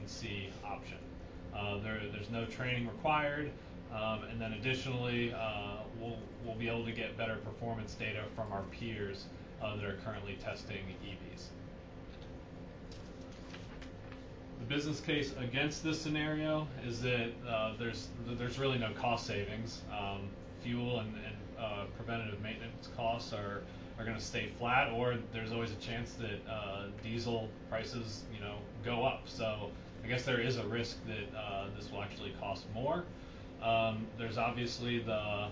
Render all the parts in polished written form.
and C option. There's no training required, and then additionally, we'll be able to get better performance data from our peers that are currently testing EVs. The business case against this scenario is that there's really no cost savings. Fuel and preventative maintenance costs are going to stay flat, or there's always a chance that diesel prices go up. So I guess there is a risk that this will actually cost more. There's obviously the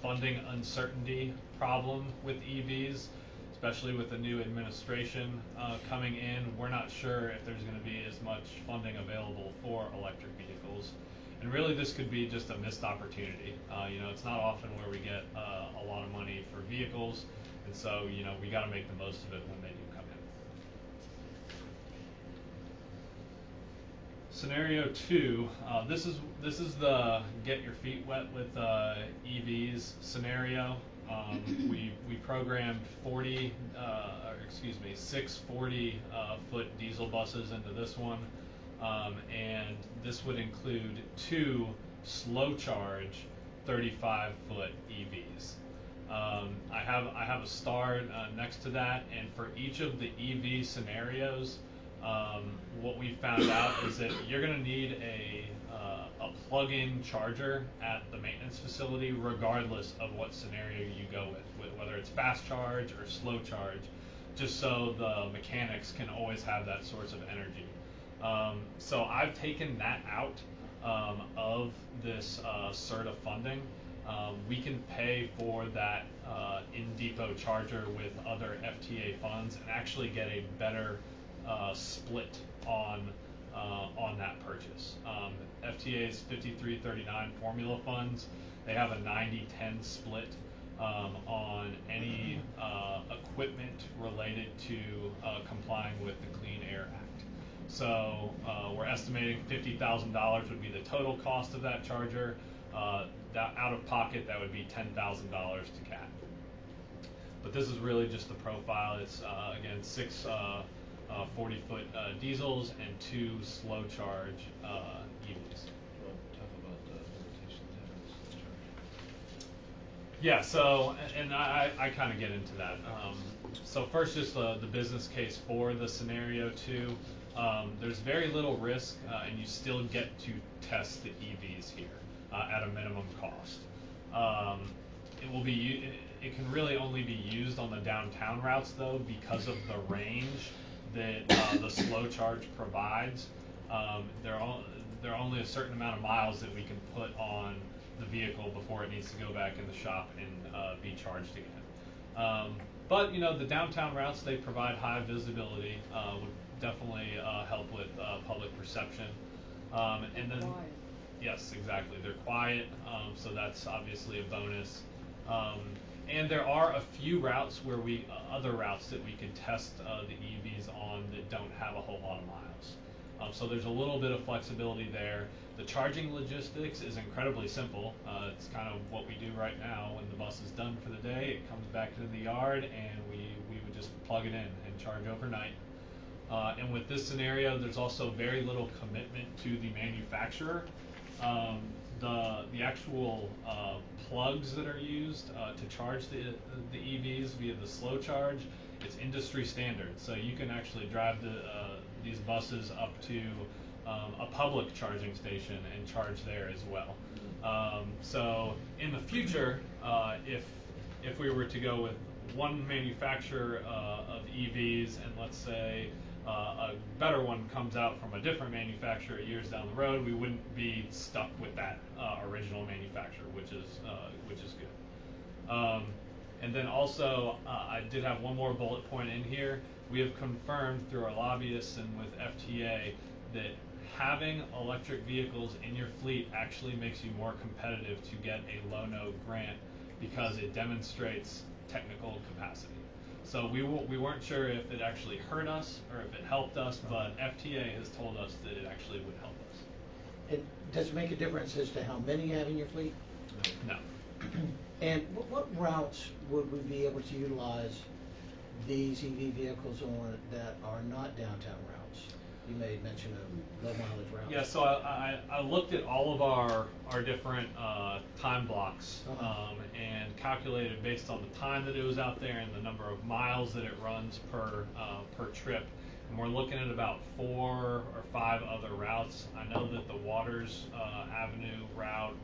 funding uncertainty problem with EVs, especially with the new administration coming in. We're not sure if there's going to be as much funding available for electric vehicles. And really this could be just a missed opportunity. It's not often where we get a lot of money for vehicles, and so we got to make the most of it when they do come in. Scenario 2, this is the get your feet wet with EVs scenario. We programmed 6 40-foot diesel buses into this one, and this would include 2 slow charge 35-foot EVs. I have a star next to that, and for each of the EV scenarios, what we found out is that you're going to need a plug-in charger at the maintenance facility, regardless of what scenario you go with, whether it's fast charge or slow charge, just so the mechanics can always have that source of energy. So I've taken that out of this CERTA funding. We can pay for that in-depot charger with other FTA funds and actually get a better split on that purchase. FTA's 5339 formula funds, they have a 90-10 split on any equipment related to complying with the Clean Air Act. So we're estimating $50,000 would be the total cost of that charger. That out of pocket, that would be $10,000 to CAT. But this is really just the profile. It's again 6 40-foot diesels and 2 slow charge EVs. Talk about the limitations of the slow charge. Yeah, so, and I kind of get into that. So first, just the business case for the scenario 2. There's very little risk, and you still get to test the EVs here at a minimum cost. It can really only be used on the downtown routes, though, because of the range that the slow charge provides. There are only a certain amount of miles that we can put on the vehicle before it needs to go back in the shop and be charged again. But the downtown routes, they provide high visibility, would definitely help with public perception. And then, quiet. Yes, exactly. They're quiet, so that's obviously a bonus. And there are a few routes where other routes that we could test the EVs on that don't have a whole lot of miles. So there's a little bit of flexibility there. The charging logistics is incredibly simple. It's kind of what we do right now. When the bus is done for the day, it comes back into the yard, and we would just plug it in and charge overnight. And with this scenario, there's also very little commitment to the manufacturer. The actual plugs that are used to charge the EVs via the slow charge, it's industry standard. So you can actually drive these buses up to a public charging station and charge there as well. So in the future, if we were to go with one manufacturer of EVs, and let's say a better one comes out from a different manufacturer years down the road, we wouldn't be stuck with that original manufacturer, which is good. And then also, I did have one more bullet point in here. We have confirmed through our lobbyists and with FTA that having electric vehicles in your fleet actually makes you more competitive to get a low-no grant because it demonstrates technical capacity. So we weren't sure if it actually hurt us or if it helped us, but FTA has told us that it actually would help us. Does it make a difference as to how many you have in your fleet? No. And what routes would we be able to utilize these EV vehicles on that are not downtown routes? You made mention of low mileage routes. Yeah, so I looked at all of our different time blocks and calculated based on the time that it was out there and the number of miles that it runs per trip. And we're looking at about 4 or 5 other routes. I know that the Waters Avenue route,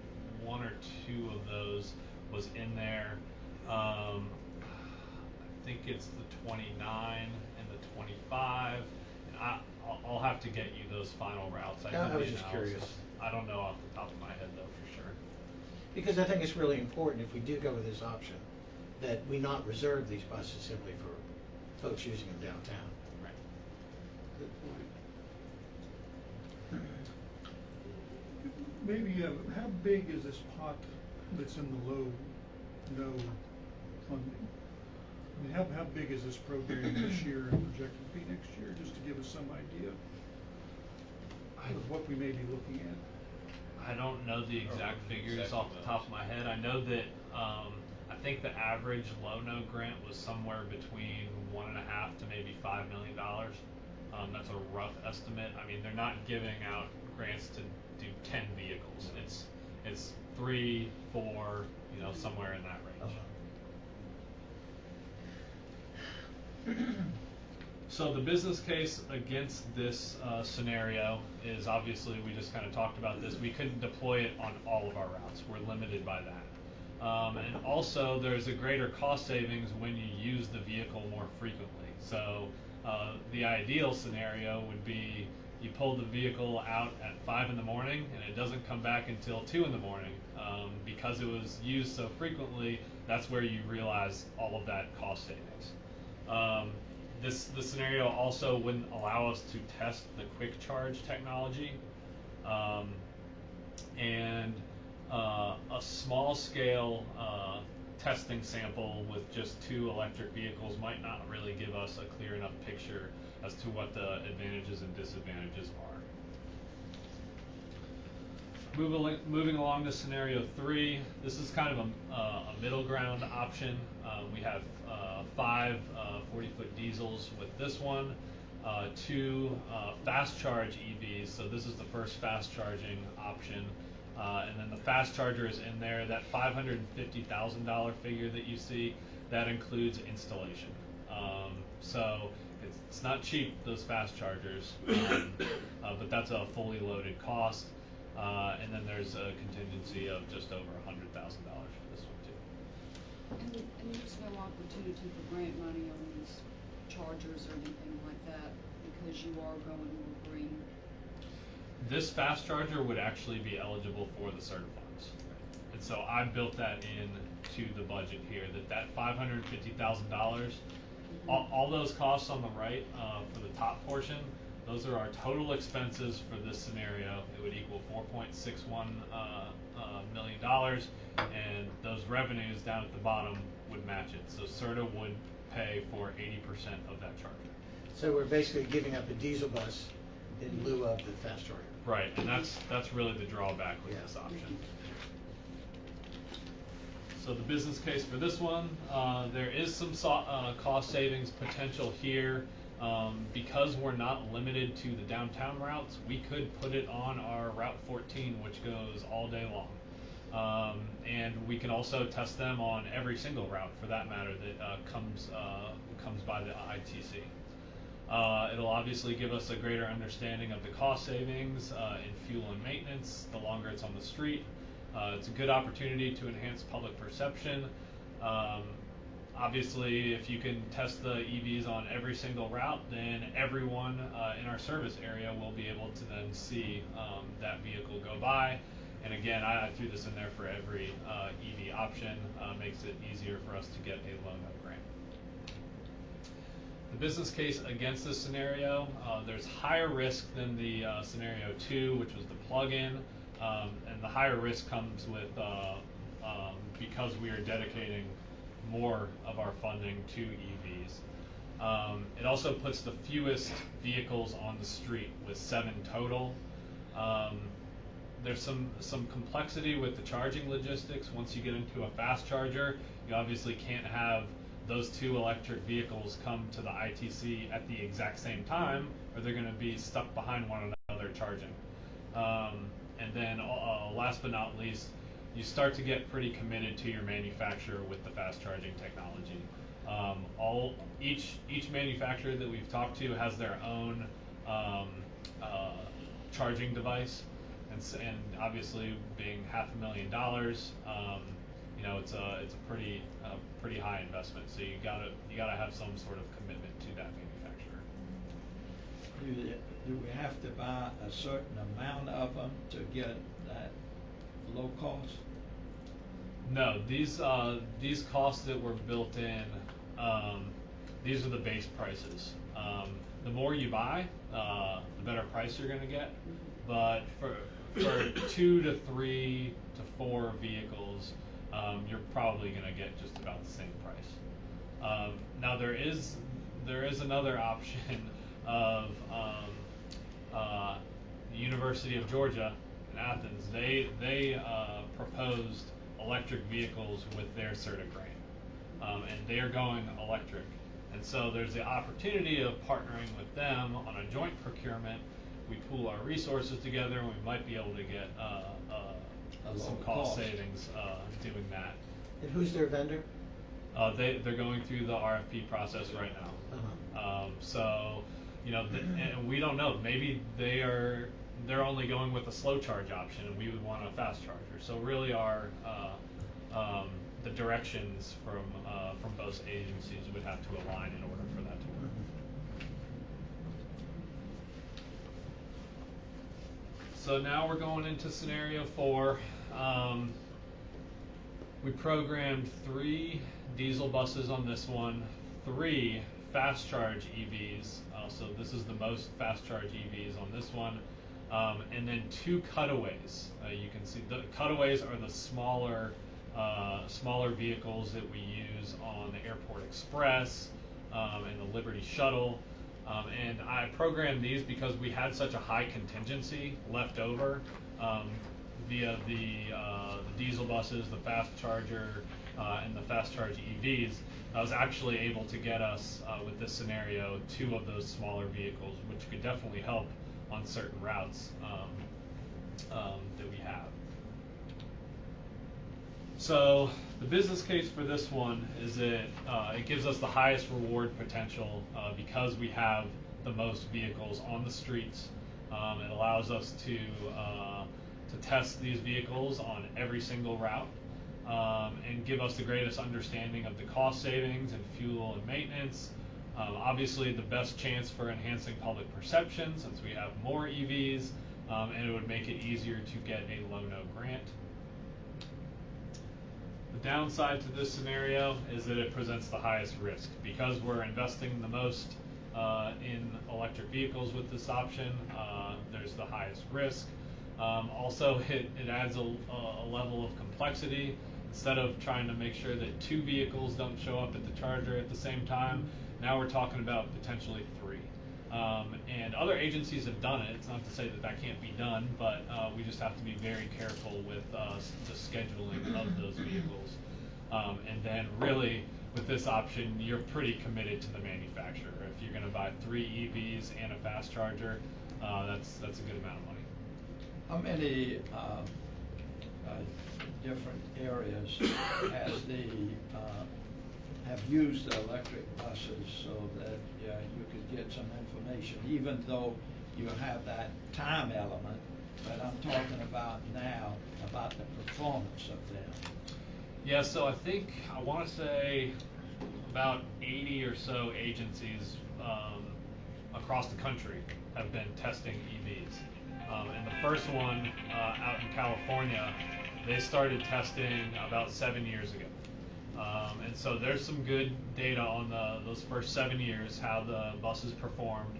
1 or 2 of those was in there. I think it's the 29 and the 25. And I'll have to get you those final routes. I did was the just analysis. curious. I don't know off the top of my head though for sure. Because I think it's really important if we do go with this option that we not reserve these buses simply for folks using them downtown. Right. Good point. Maybe how big is this pot that's in the no funding? I mean, how big is this program this year and projected to be next year, just to give us some idea of what we may be looking at? I don't know the exact figures off the top of my head. I know that I think the average low-no grant was somewhere between $1.5 to maybe $5 million. That's a rough estimate. I mean, they're not giving out grants to do 10 vehicles. It's 3, 4, somewhere in that range. So the business case against this scenario is obviously, we just kind of talked about this, we couldn't deploy it on all of our routes. We're limited by that. And also there's a greater cost savings when you use the vehicle more frequently. So the ideal scenario would be you pulled the vehicle out at 5 in the morning and it doesn't come back until 2 in the morning. Because it was used so frequently, that's where you realize all of that cost savings. This scenario also wouldn't allow us to test the quick charge technology, and a small scale testing sample with just 2 electric vehicles might not really give us a clear enough picture as to what the advantages and disadvantages are. Moving along to scenario 3, this is kind of a middle ground option. We have 5 40-foot diesels with this one, 2 fast charge EVs. So this is the first fast charging option, and then the fast charger is in there. That $550,000 figure that you see, that includes installation. So it's not cheap, those fast chargers, but that's a fully loaded cost. And then there's a contingency of just over $100,000 for this one too. And there's no opportunity for grant money on these chargers or anything like that because you are going more green? This fast charger would actually be eligible for the CERTA funds. And so I built that into the budget here, that $550,000, all those costs on the right for the top portion, those are our total expenses for this scenario. It would equal $4.61 million, and those revenues down at the bottom would match it. So CERTA would pay for 80% of that charger. So we're basically giving up a diesel bus in lieu of the fast charger. Right, and that's really the drawback with this option. So the business case for this one, there is some cost savings potential here. Because we're not limited to the downtown routes, we could put it on our Route 14, which goes all day long. And we can also test them on every single route, for that matter, that comes by the ITC. It'll obviously give us a greater understanding of the cost savings in fuel and maintenance the longer it's on the street. It's a good opportunity to enhance public perception. Obviously, if you can test the EVs on every single route, then everyone in our service area will be able to then see that vehicle go by. And again, I threw this in there for every EV option, makes it easier for us to get a low-no grant. The business case against this scenario, there's higher risk than the scenario 2, which was the plug-in, and the higher risk comes with because we are dedicating more of our funding to EVs. It also puts the fewest vehicles on the street with 7 total. There's some complexity with the charging logistics. Once you get into a fast charger, you obviously can't have those two electric vehicles come to the ITC at the exact same time, or they're going to be stuck behind one another charging. And then last but not least, you start to get pretty committed to your manufacturer with the fast charging technology. Each manufacturer that we've talked to has their own charging device, and obviously being $500,000, you know, it's a pretty high investment. So you gotta have some sort of commitment to that manufacturer. Do we have to buy a certain amount of them to get that low cost? No, these costs that were built in, these are the base prices. The more you buy, the better price you're going to get. But for 2 to 3 to 4 vehicles, you're probably going to get just about the same price. Now there is another option of the University of Georgia in Athens. They proposed electric vehicles with their CERTA grant, and they're going electric. And so there's the opportunity of partnering with them on a joint procurement. We pool our resources together, and we might be able to get some cost savings doing that. And who's their vendor? They're going through the RFP process right now. Uh-huh. So, you know, and we don't know. Maybe they're only going with a slow charge option, and we would want a fast charger. So really, the directions from both agencies would have to align in order for that to work. So now we're going into scenario 4. We programmed 3 diesel buses on this one, 3 fast charge EVs. So this is the most fast charge EVs on this one, and then 2 cutaways. You can see the cutaways are the smaller vehicles that we use on the Airport Express and the Liberty Shuttle. And I programmed these because we had such a high contingency left over via the diesel buses, the fast charger, and the fast charge EVs. I was actually able to get us, with this scenario, 2 of those smaller vehicles, which could definitely help on certain routes that we have. So the business case for this one is that it gives us the highest reward potential because we have the most vehicles on the streets. It allows us to test these vehicles on every single route and give us the greatest understanding of the cost savings and fuel and maintenance. Obviously, the best chance for enhancing public perception since we have more EVs, and it would make it easier to get a low-no grant. The downside to this scenario is that it presents the highest risk. Because we're investing the most in electric vehicles with this option, there's the highest risk. Also, it adds a level of complexity. Instead of trying to make sure that 2 vehicles don't show up at the charger at the same time, now we're talking about potentially 3. And other agencies have done it. It's not to say that that can't be done, but we just have to be very careful with the scheduling of those vehicles. And then really, with this option, you're pretty committed to the manufacturer. If you're going to buy 3 EVs and a fast charger, that's a good amount of money. How many different areas have used the electric buses so that you could get some information, even though you have that time element, but I'm talking about now about the performance of them? Yeah, so I want to say about 80 or so agencies across the country have been testing EVs. And the first one out in California, they started testing about 7 years ago. And so there's some good data on those first 7 years, how the buses performed.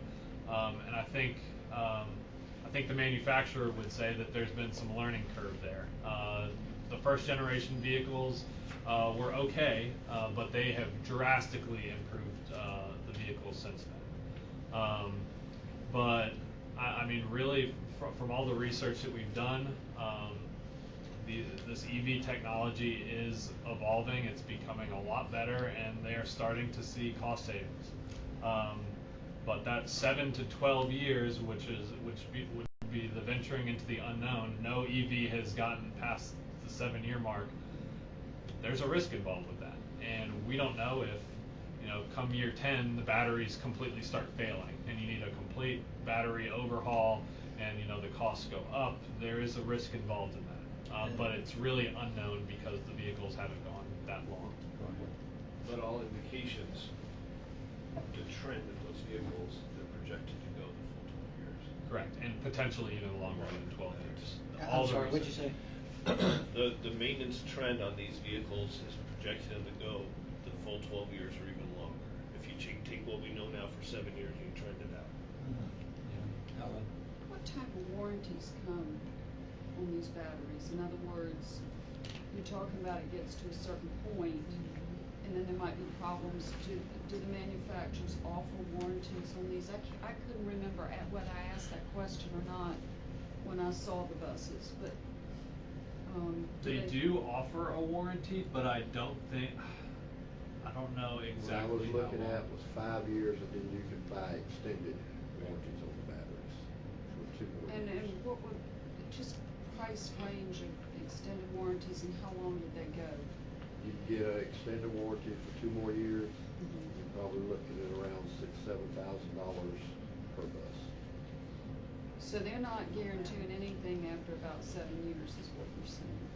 And I think the manufacturer would say that there's been some learning curve there. The first generation vehicles were okay, but they have drastically improved the vehicles since then. But I mean, really, from all the research that we've done, this EV technology is evolving. It's becoming a lot better, and they are starting to see cost savings. But that 7 to 12 years, would be the venturing into the unknown. No EV has gotten past the 7-year mark. There's a risk involved with that, and we don't know if, come year 10, the batteries completely start failing, and you need a complete battery overhaul, and the costs go up. There is a risk involved in that, but it's really unknown because the vehicles haven't gone that long. But all indications, the trend of those vehicles, they're projected to go the full 12 years. Correct, and potentially even longer than 12 years. I'm sorry, what'd you say? The maintenance trend on these vehicles is projected to go the full 12 years or even longer. If you take what we know now for 7 years and you trend it out. Helen? What type of warranties come on these batteries? In other words, you're talking about it gets to a certain point, and then there might be problems. Do the manufacturers offer warranties on these? I couldn't remember whether I asked that question or not when I saw the buses, but They do offer a warranty, but I don't know exactly. What I was looking how long. at was 5 years, and then you can buy extended warranties on the batteries for 2 more And years. what would, just price range of extended warranties and how long did they go? You can get an extended warranty for 2 more years. You're probably looking at around $6,000-7,000 per bus. So they're not guaranteeing anything after about 7 years is what you're saying.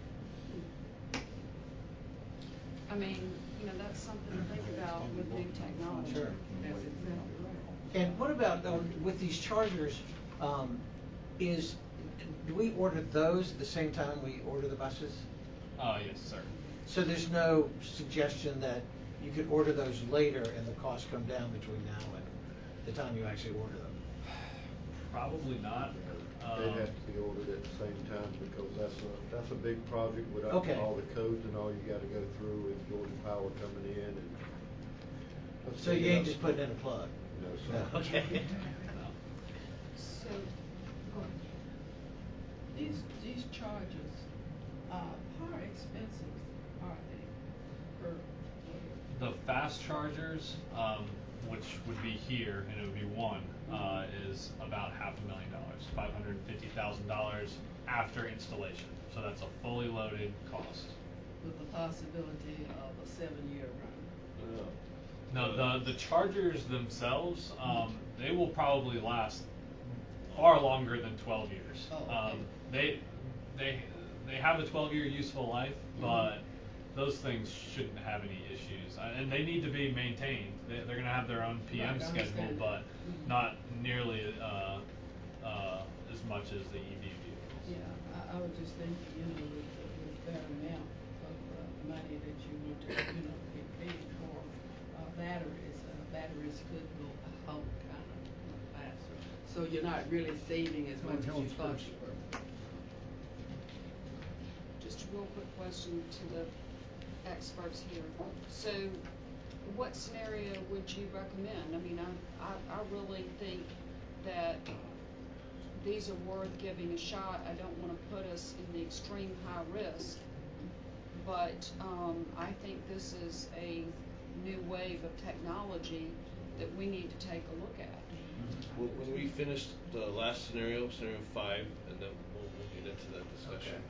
I mean, that's something to think about with new technology. Sure. That's exactly right. And what about with these chargers? Do we order those at the same time we order the buses? Yes, sir. So there's no suggestion that you could order those later and the costs come down between now and the time you actually order them? Probably not. They have to be ordered at the same time because that's a big project with Okay. all the codes and all you got to go through with Jordan Power coming in and. So you ain't just putting in a plug? No, sir. No, okay. So, go ahead. These charges, how expensive are they per? The fast chargers, which would be here, and it would be one, is about $500,000, $550,000 after installation. So that's a fully loaded cost. With the possibility of a 7-year run? No, the chargers themselves, they will probably last far longer than 12 years. Oh, okay. They have a 12-year useful life, but those things shouldn't have any issues, and they need to be maintained. They're going to have their own PM Right, I schedule, understand. but not nearly as much as the EV vehicles. Yeah, I was just thinking, with that amount of money that you want to, be paid for batteries could go out kind of faster. So you're not really saving as much as you thought you were. Just a real quick question to the experts here. So, what scenario would you recommend? I mean, I really think that these are worth giving a shot. I don't want to put us in the extreme high risk, but I think this is a new wave of technology that we need to take a look at. When we finish the last scenario 5, and then we'll get into that discussion.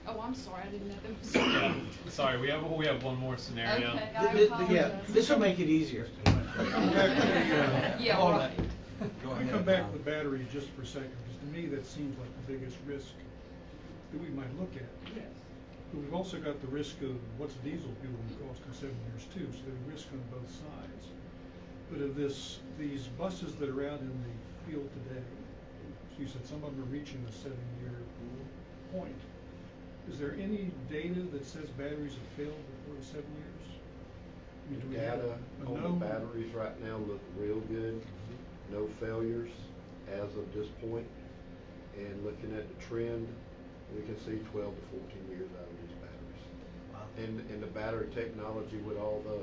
Oh, I'm sorry, I didn't know there was. Yeah, sorry, we have one more scenario. Okay, I Yeah, apologize. this will make it easier. Yeah, Hold right. Go Let me ahead, come back Tom. to the battery just for a second, because to me that seems like the biggest risk that we might look at. Yes. But we've also got the risk of what's diesel fuel going to cost in 7 years too, so there's risk on both sides. But of these buses that are out in the field today, so you said some of them are reaching the 7-year point. Is there any data that says batteries have failed before the 7 years? I mean, do we have Data a on the known- batteries right now look real good. No failures as of this point. And looking at the trend, we can see 12 to 14 years out of these batteries. Wow. And the battery technology with all the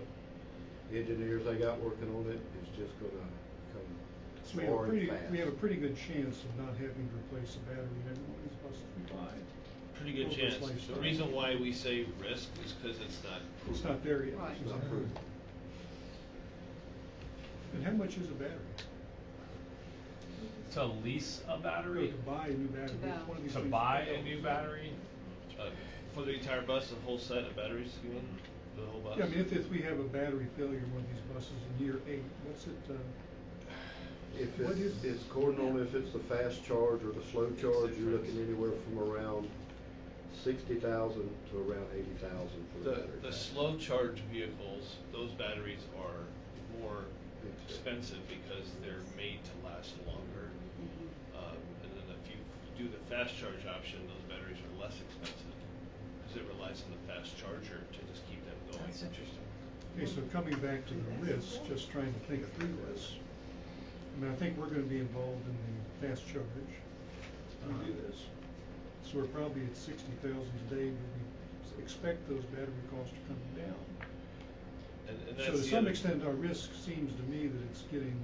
engineers they got working on it is just gonna come So far and fast. we have a pretty good chance of not having to replace a battery in every one of these buses we buy. pretty good over its chance. The lifespan. reason why we say risk is because it's not proven. It's not there yet. Right. It's not proven. And how much is a battery? To lease a No, battery, to buy a new battery. To buy. One of these to things buy fails. a new battery, For the entire bus, a whole set of batteries, you mean? The whole bus? Yeah, I mean, if we have a battery failure in one of these buses in year 8, what's it, If What it's, is- it's according on if it's the fast charge or the slow charge, you're looking anywhere from around 60,000 to around 80,000 for the battery. The pack. slow charge vehicles, those batteries are more expensive because they're made to last longer. And then if you do the fast charge option, those batteries are less expensive because it relies on the fast charger to just keep them going. That's interesting. okay, so coming back to the risk, just trying to think through this. I mean, I think we're gonna be involved in the fast charge when we do this. So we're probably at 60,000 today, but we expect those battery costs to come down. And So that's to the some other- extent, our risk seems to me that it's getting,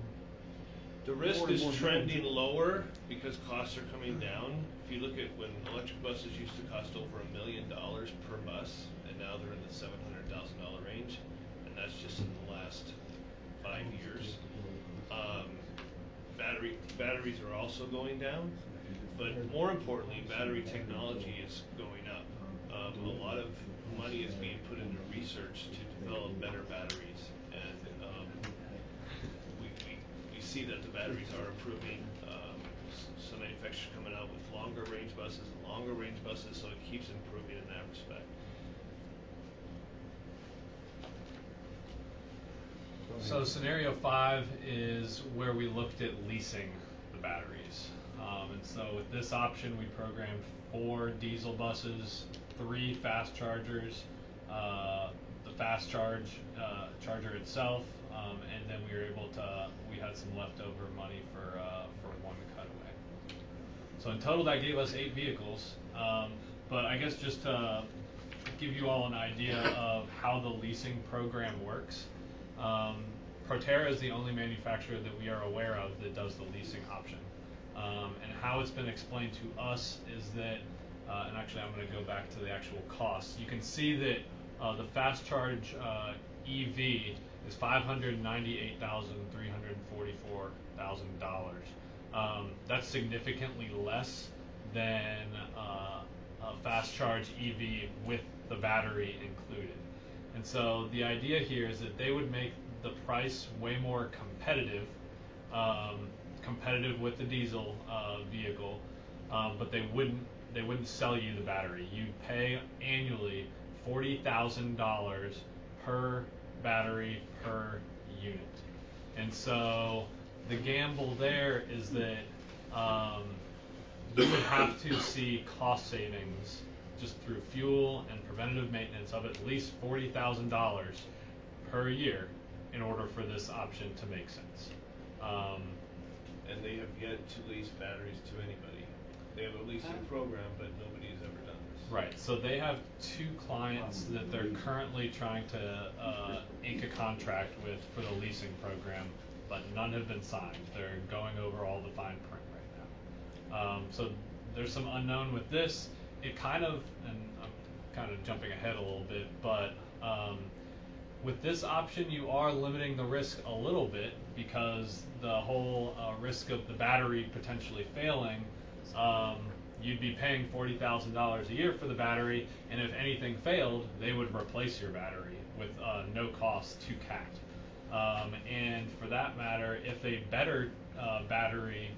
The risk more and is more trending manageable. lower because costs are coming down. If you look at when electric buses used to cost over $1 million per bus, and now they're in the $700,000 range, and that's just in the last 5 years. Batteries are also going down, but more importantly, battery technology is going up. A lot of money is being put into research to develop better batteries, and we see that the batteries are improving. Some manufacturers coming out with longer range buses and longer range buses, so it keeps improving in that respect. so scenario 5 is where we looked at leasing the batteries. And so with this option, we programmed 4 diesel buses, 3 fast chargers, the fast charger itself, and then we had some leftover money for 1 cutaway. So in total, that gave us 8 vehicles. But I guess just to give you all an idea of how the leasing program works, Proterra is the only manufacturer that we are aware of that does the leasing option. And how it's been explained to us is that, and actually I'm going to go back to the actual costs. You can see that the fast charge EV is $598,344,000. That's significantly less than a fast charge EV with the battery included. And so the idea here is that they would make the price way more competitive, competitive with the diesel vehicle, but they wouldn't sell you the battery. You'd pay annually $40,000 per battery per unit. And so the gamble there is that you would have to see cost savings just through fuel and preventative maintenance of at least $40,000 per year in order for this option to make sense. And they have yet to lease batteries to anybody. They have a leasing program, but nobody has ever done this. Right, so they have 2 clients that they're currently trying to ink a contract with for the leasing program, but none have been signed. They're going over all the fine print right now. So there's some unknown with this. It kind of, and I'm kind of jumping ahead a little bit, but with this option, you are limiting the risk a little bit because the whole risk of the battery potentially failing, you'd be paying $40,000 a year for the battery, and if anything failed, they would replace your battery with no cost to CAT. And for that matter, if a better battery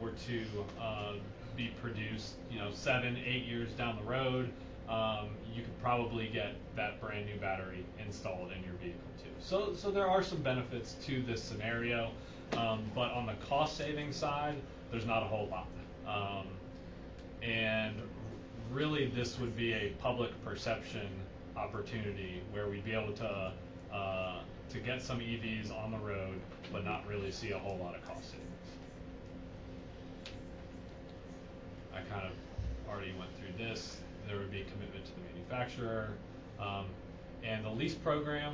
were to be produced, 7-8 years down the road, you could probably get that brand new battery installed in your vehicle too. So there are some benefits to this scenario, but on the cost saving side, there's not a whole lot. And really, this would be a public perception opportunity where we'd be able to get some EVs on the road, but not really see a whole lot of cost savings. I kind of already went through this. There would be commitment to the manufacturer. And the lease program,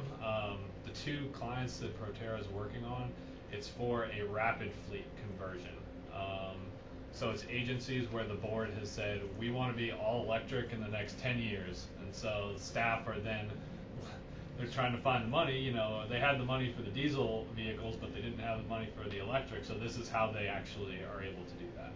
the 2 clients that Proterra is working on, it's for a rapid fleet conversion. So it's agencies where the board has said, we want to be all electric in the next 10 years. And so the staff are then, they're trying to find the money, you know, they had the money for the diesel vehicles, but they didn't have the money for the electric. So this is how they actually are able to do that.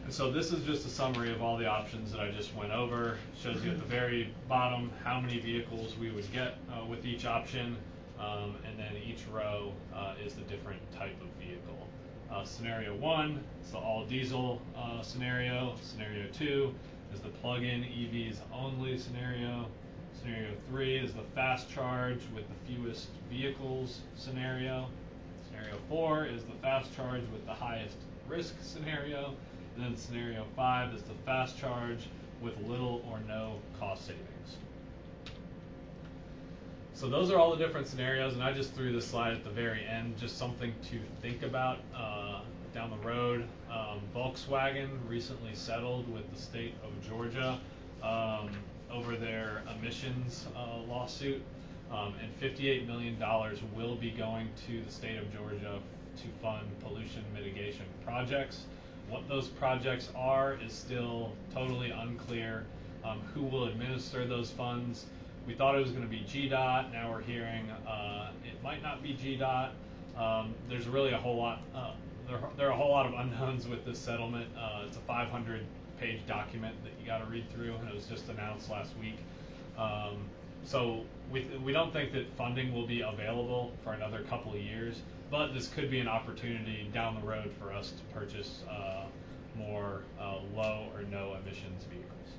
And so this is just a summary of all the options that I just went over. It shows you at the very bottom how many vehicles we would get with each option. And then each row is the different type of vehicle. Scenario 1 is the all diesel scenario. Scenario 2 is the plug-in EVs only scenario. Scenario 3 is the fast charge with the fewest vehicles scenario. Scenario 4 is the fast charge with the highest risk scenario. And then scenario 5 is the fast charge with little or no cost savings. So those are all the different scenarios, and I just threw this slide at the very end, just something to think about down the road. Volkswagen recently settled with the state of Georgia over their emissions lawsuit, and $58 million will be going to the state of Georgia to fund pollution mitigation projects. What those projects are is still totally unclear. Who will administer those funds? We thought it was going to be GDOT. Now we're hearing it might not be GDOT. There's really a whole lot. There are a whole lot of unknowns with this settlement. It's a 500-page document that you got to read through, and it was just announced last week. So we don't think that funding will be available for another couple of years, but this could be an opportunity down the road for us to purchase more low or no emissions vehicles.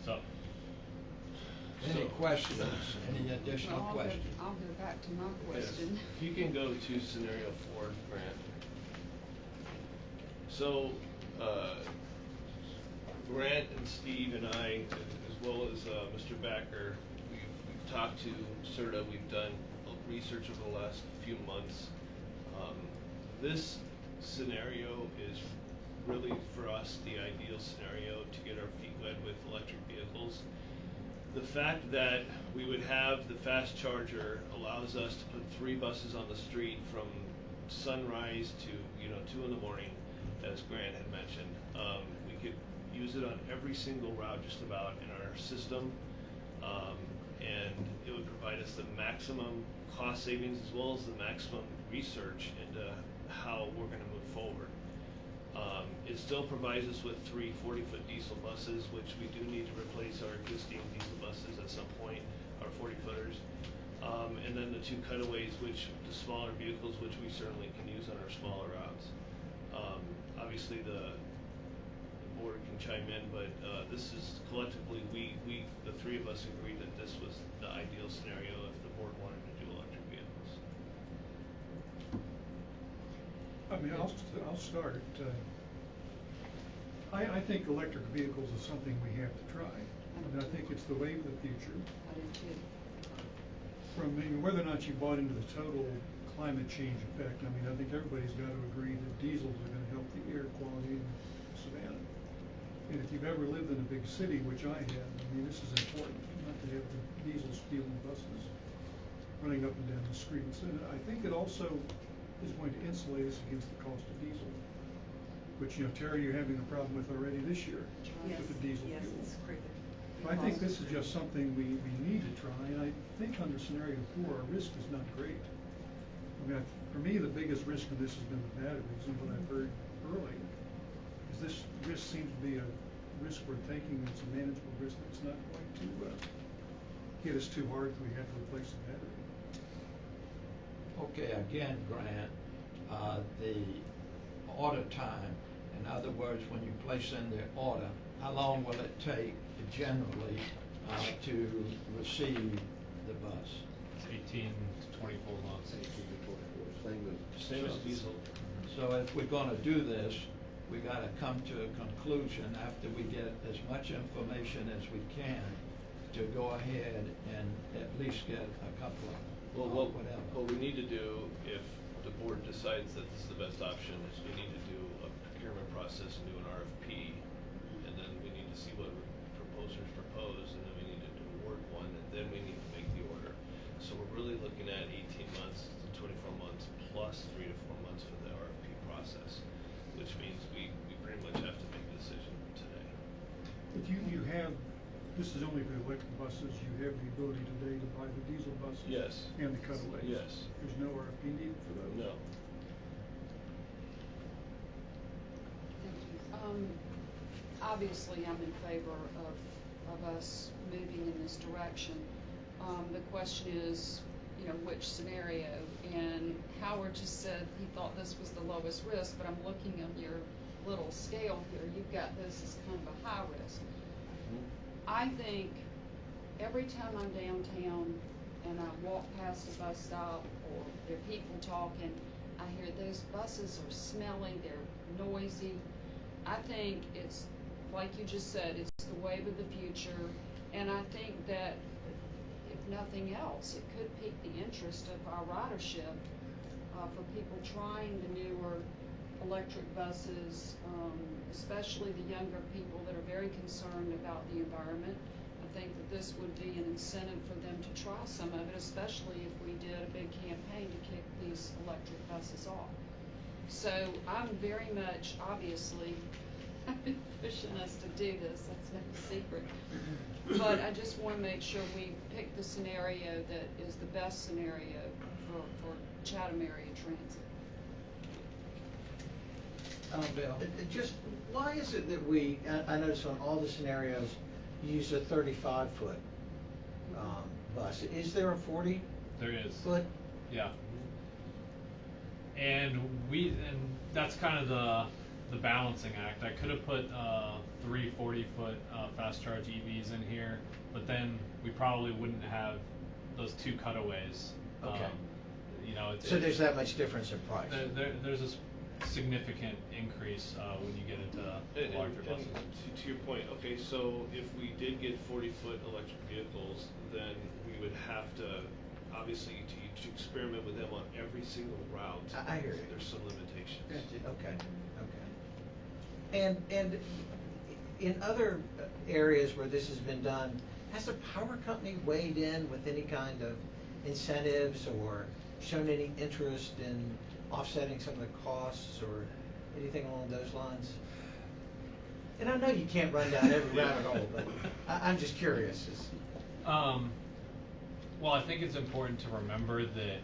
So. Any questions? Any additional Well, questions? I'll go back to my question. Yes. If you can go to scenario 4, Grant. So, Grant and Steve and I, as well as Mr. Backer, we've talked to CERTA. We've done research over the last few months. This scenario is really, for us, the ideal scenario to get our feet wet with electric vehicles. The fact that we would have the fast charger allows us to put 3 buses on the street from sunrise to 2 in the morning, as Grant had mentioned. We could use it on every single route just about in our system, and it would provide us the maximum cost savings as well as the maximum research into how we're going to move forward. It still provides us with 3 40-foot diesel buses, which we do need to replace our existing diesel buses at some point, our 40-footers. And then the 2 cutaways, which the smaller vehicles, which we certainly can use on our smaller routes. Obviously, the board can chime in, but this is collectively, the 3 of us agreed that this was the ideal scenario if the board wanted to do electric vehicles. I mean, I'll start. I think electric vehicles is something we have to try. I mean, I think it's the way of the future. I do too. Whether or not you bought into the total climate change effect, I mean, I think everybody's got to agree that diesels are going to help the air quality in Savannah. And if you've ever lived in a big city, which I have, I mean, this is important, not to have the diesel stealing buses running up and down the streets. And I think it also is going to insulate us against the cost of diesel, which, Terry, you're having a problem with already this year with the diesel fuel. It's crazy. So I think this is just something we need to try, and I think under scenario 4, our risk is not great. I mean, for me, the biggest risk of this has been the batteries, and what I've heard earlier is this risk seems to be a risk we're taking that's a manageable risk that's not going to hit us too hard if we have to replace the battery. Okay, again, Grant, the order time, in other words, when you place in the order, how long will it take generally to receive the bus? It's 18 to 24 months. 18 to 24, Same as diesel. So if we're going to do this, we got to come to a conclusion after we get as much information as we can to go ahead and at least get a couple of whatever. What we need to do, if the board decides that this is the best option, is we need to do a procurement process and do an RFP, and then we need to see what proposers propose, and then we need to award one, and then we need to make the order. So we're really looking at 18 months to 24 months plus plus 3 to 4 months for the RFP process, which means we pretty much have to make a decision today. But you have, this is only for electric buses, you have the ability today to buy the diesel buses. Yes. And the cutaways. Yes. There's no RFP needed for those. No. Thank you. Obviously, I'm in favor of us moving in this direction. The question is, you know, which scenario? And Howard just said he thought this was the lowest risk, but I'm looking on your little scale here. You've got this as kind of a high risk. I think every time I'm downtown and I walk past a bus stop or there are people talking, I hear those buses are smelly, they're noisy. I think it's, like you just said, it's the wave of the future, and I think that if nothing else, it could pique the interest of our ridership for people trying the newer electric buses, especially the younger people that are very concerned about the environment. I think that this would be an incentive for them to try some of it, especially if we did a big campaign to kick these electric buses off. So I'm very much, obviously, I've been pushing us to do this, that's no secret. But I just want to make sure we pick the scenario that is the best scenario for Chatham area transit. Bill, just why is it that I notice on all the scenarios, you use a 35-foot bus. Is there a 40? There is. Foot? Yeah. And that's kind of the balancing act. I could have put 3 40-foot fast charge EVs in here, but then we probably wouldn't have those 2 cutaways. Okay. You know, So there's that much difference in price. There's a significant increase when you get into larger buses. To your point, okay, so if we did get 40-foot electric vehicles, then we would have to, obviously, to experiment with them on every single route. I hear you. There's some limitations. Okay. And in other areas where this has been done, has the power company weighed in with any kind of incentives or shown any interest in offsetting some of the costs or anything along those lines? And I know you can't run down every rabbit hole, but I'm just curious. Well, I think it's important to remember that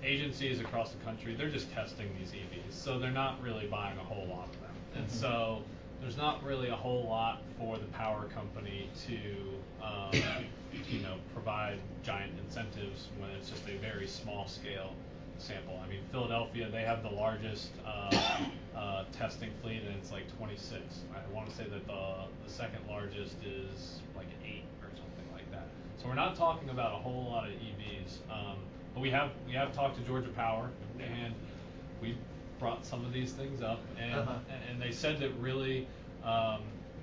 agencies across the country, they're just testing these EVs, so they're not really buying a whole lot of them. And so there's not really a whole lot for the power company to provide giant incentives when it's just a very small scale sample. I mean, Philadelphia, they have the largest testing fleet, and it's like 26. I want to say that the second largest is like 8 or something like that. So we're not talking about a whole lot of EVs, but we have talked to Georgia Power, and we brought some of these things up, and they said that really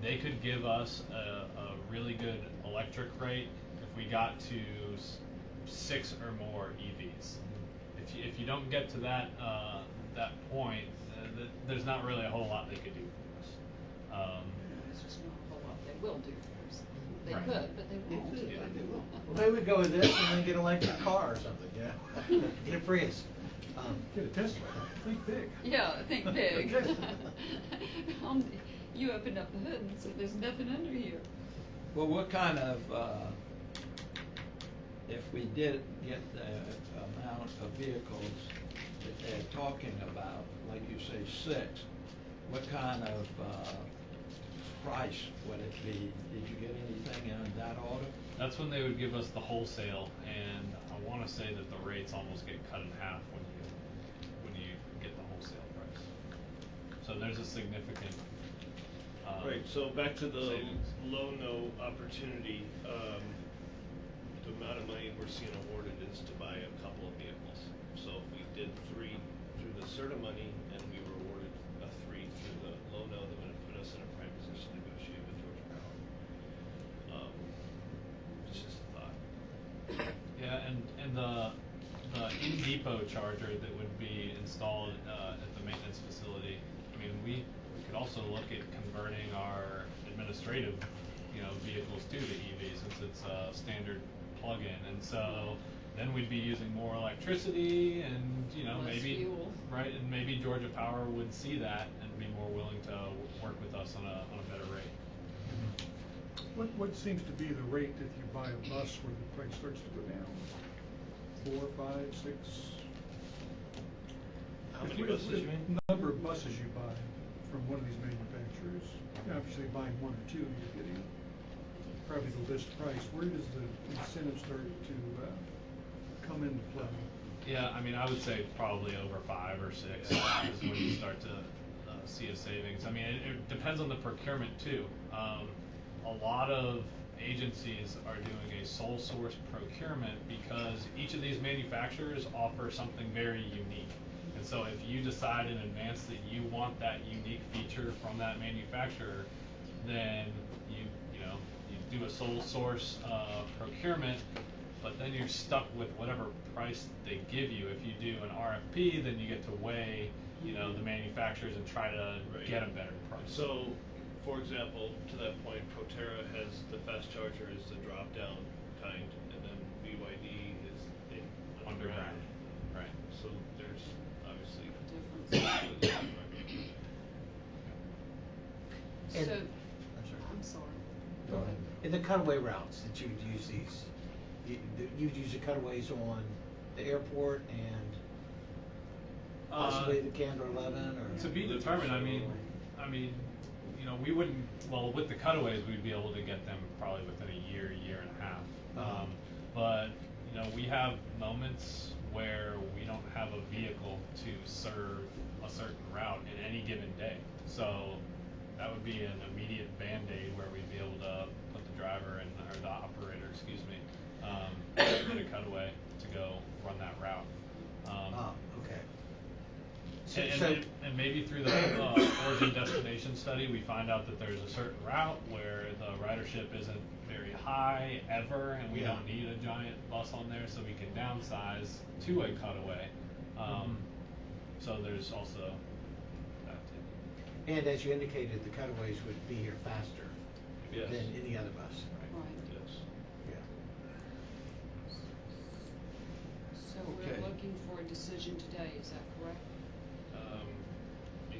they could give us a really good electric rate if we got to 6 or more EVs. If you don't get to that point, there's not really a whole lot they could do for us. There's just not a whole lot they will do for us. They Right. could, but they won't. Yeah. They won't. Well, maybe we go with this and then get an electric car or something, yeah? Get a Prius. Get a Tesla, think big. Yeah, think big. You open up the hood and say there's nothing under here. Well, what kind of, if we did get the amount of vehicles that they're talking about, like you say 6, what kind of price would it be? Did you get anything in that order? That's when they would give us the wholesale, and I want to say that the rates almost get cut in half when you get the wholesale price. So there's a significant Right, so back to the savings. low-no opportunity, the amount of money we're seeing awarded is to buy a couple of vehicles. So if we did 3 through the CERTA money and we were awarded a 3 through the low-no, that would have put us in a prime position to negotiate with Georgia Power. It's just a thought. Yeah, and the in-depot charger that would be installed at the maintenance facility, I mean, we could also look at converting our administrative, vehicles to the EV, since it's a standard plug-in, and so then we'd be using more electricity, and know, Less maybe, fuel. right, and maybe Georgia Power would see that and be more willing to work with us on a better rate. What seems to be the rate if you buy a bus where the price starts to go down? 4, 5, 6? How many buses you mean? Number of buses you buy from one of these manufacturers. Obviously, buying 1 or 2, you're getting probably the list price. Where does the incentive start to come into play? Yeah, I mean, I would say probably over 5 or 6 is when you start to see a savings. I mean, it depends on the procurement too. A lot of agencies are doing a sole source procurement because each of these manufacturers offer something very unique. And so if you decide in advance that you want that unique feature from that manufacturer, then you do a sole source procurement, but then you're stuck with whatever price they give you. If you do an RFP, then you get to weigh, the manufacturers and try to get a better price. So, for example, to that point, Proterra has the fast charger is the drop down kind, and then BYD is the Underground. Right. So there's obviously Difference. And- So, I'm sorry. I'm sorry. Go ahead. In the cutaway routes that you would use these, you'd use the cutaways on the airport and possibly the Candor 11 or? To be determined. I mean, we wouldn't. Well, with the cutaways, we'd be able to get them probably within a year and a half. But we have moments where we don't have a vehicle to serve a certain route in any given day. So that would be an immediate Band-Aid where we'd be able to put the driver or the operator, in a cutaway to go run that route. Okay. And maybe through the origin destination study, we find out that there's a certain route where the ridership isn't very high ever, and we don't need a giant bus on there, so we can downsize to a cutaway. So there's also that too. And as you indicated, the cutaways would be here faster Yes. than any other bus. Right. Yes. Yeah. So Okay. we're looking for a decision today, is that correct?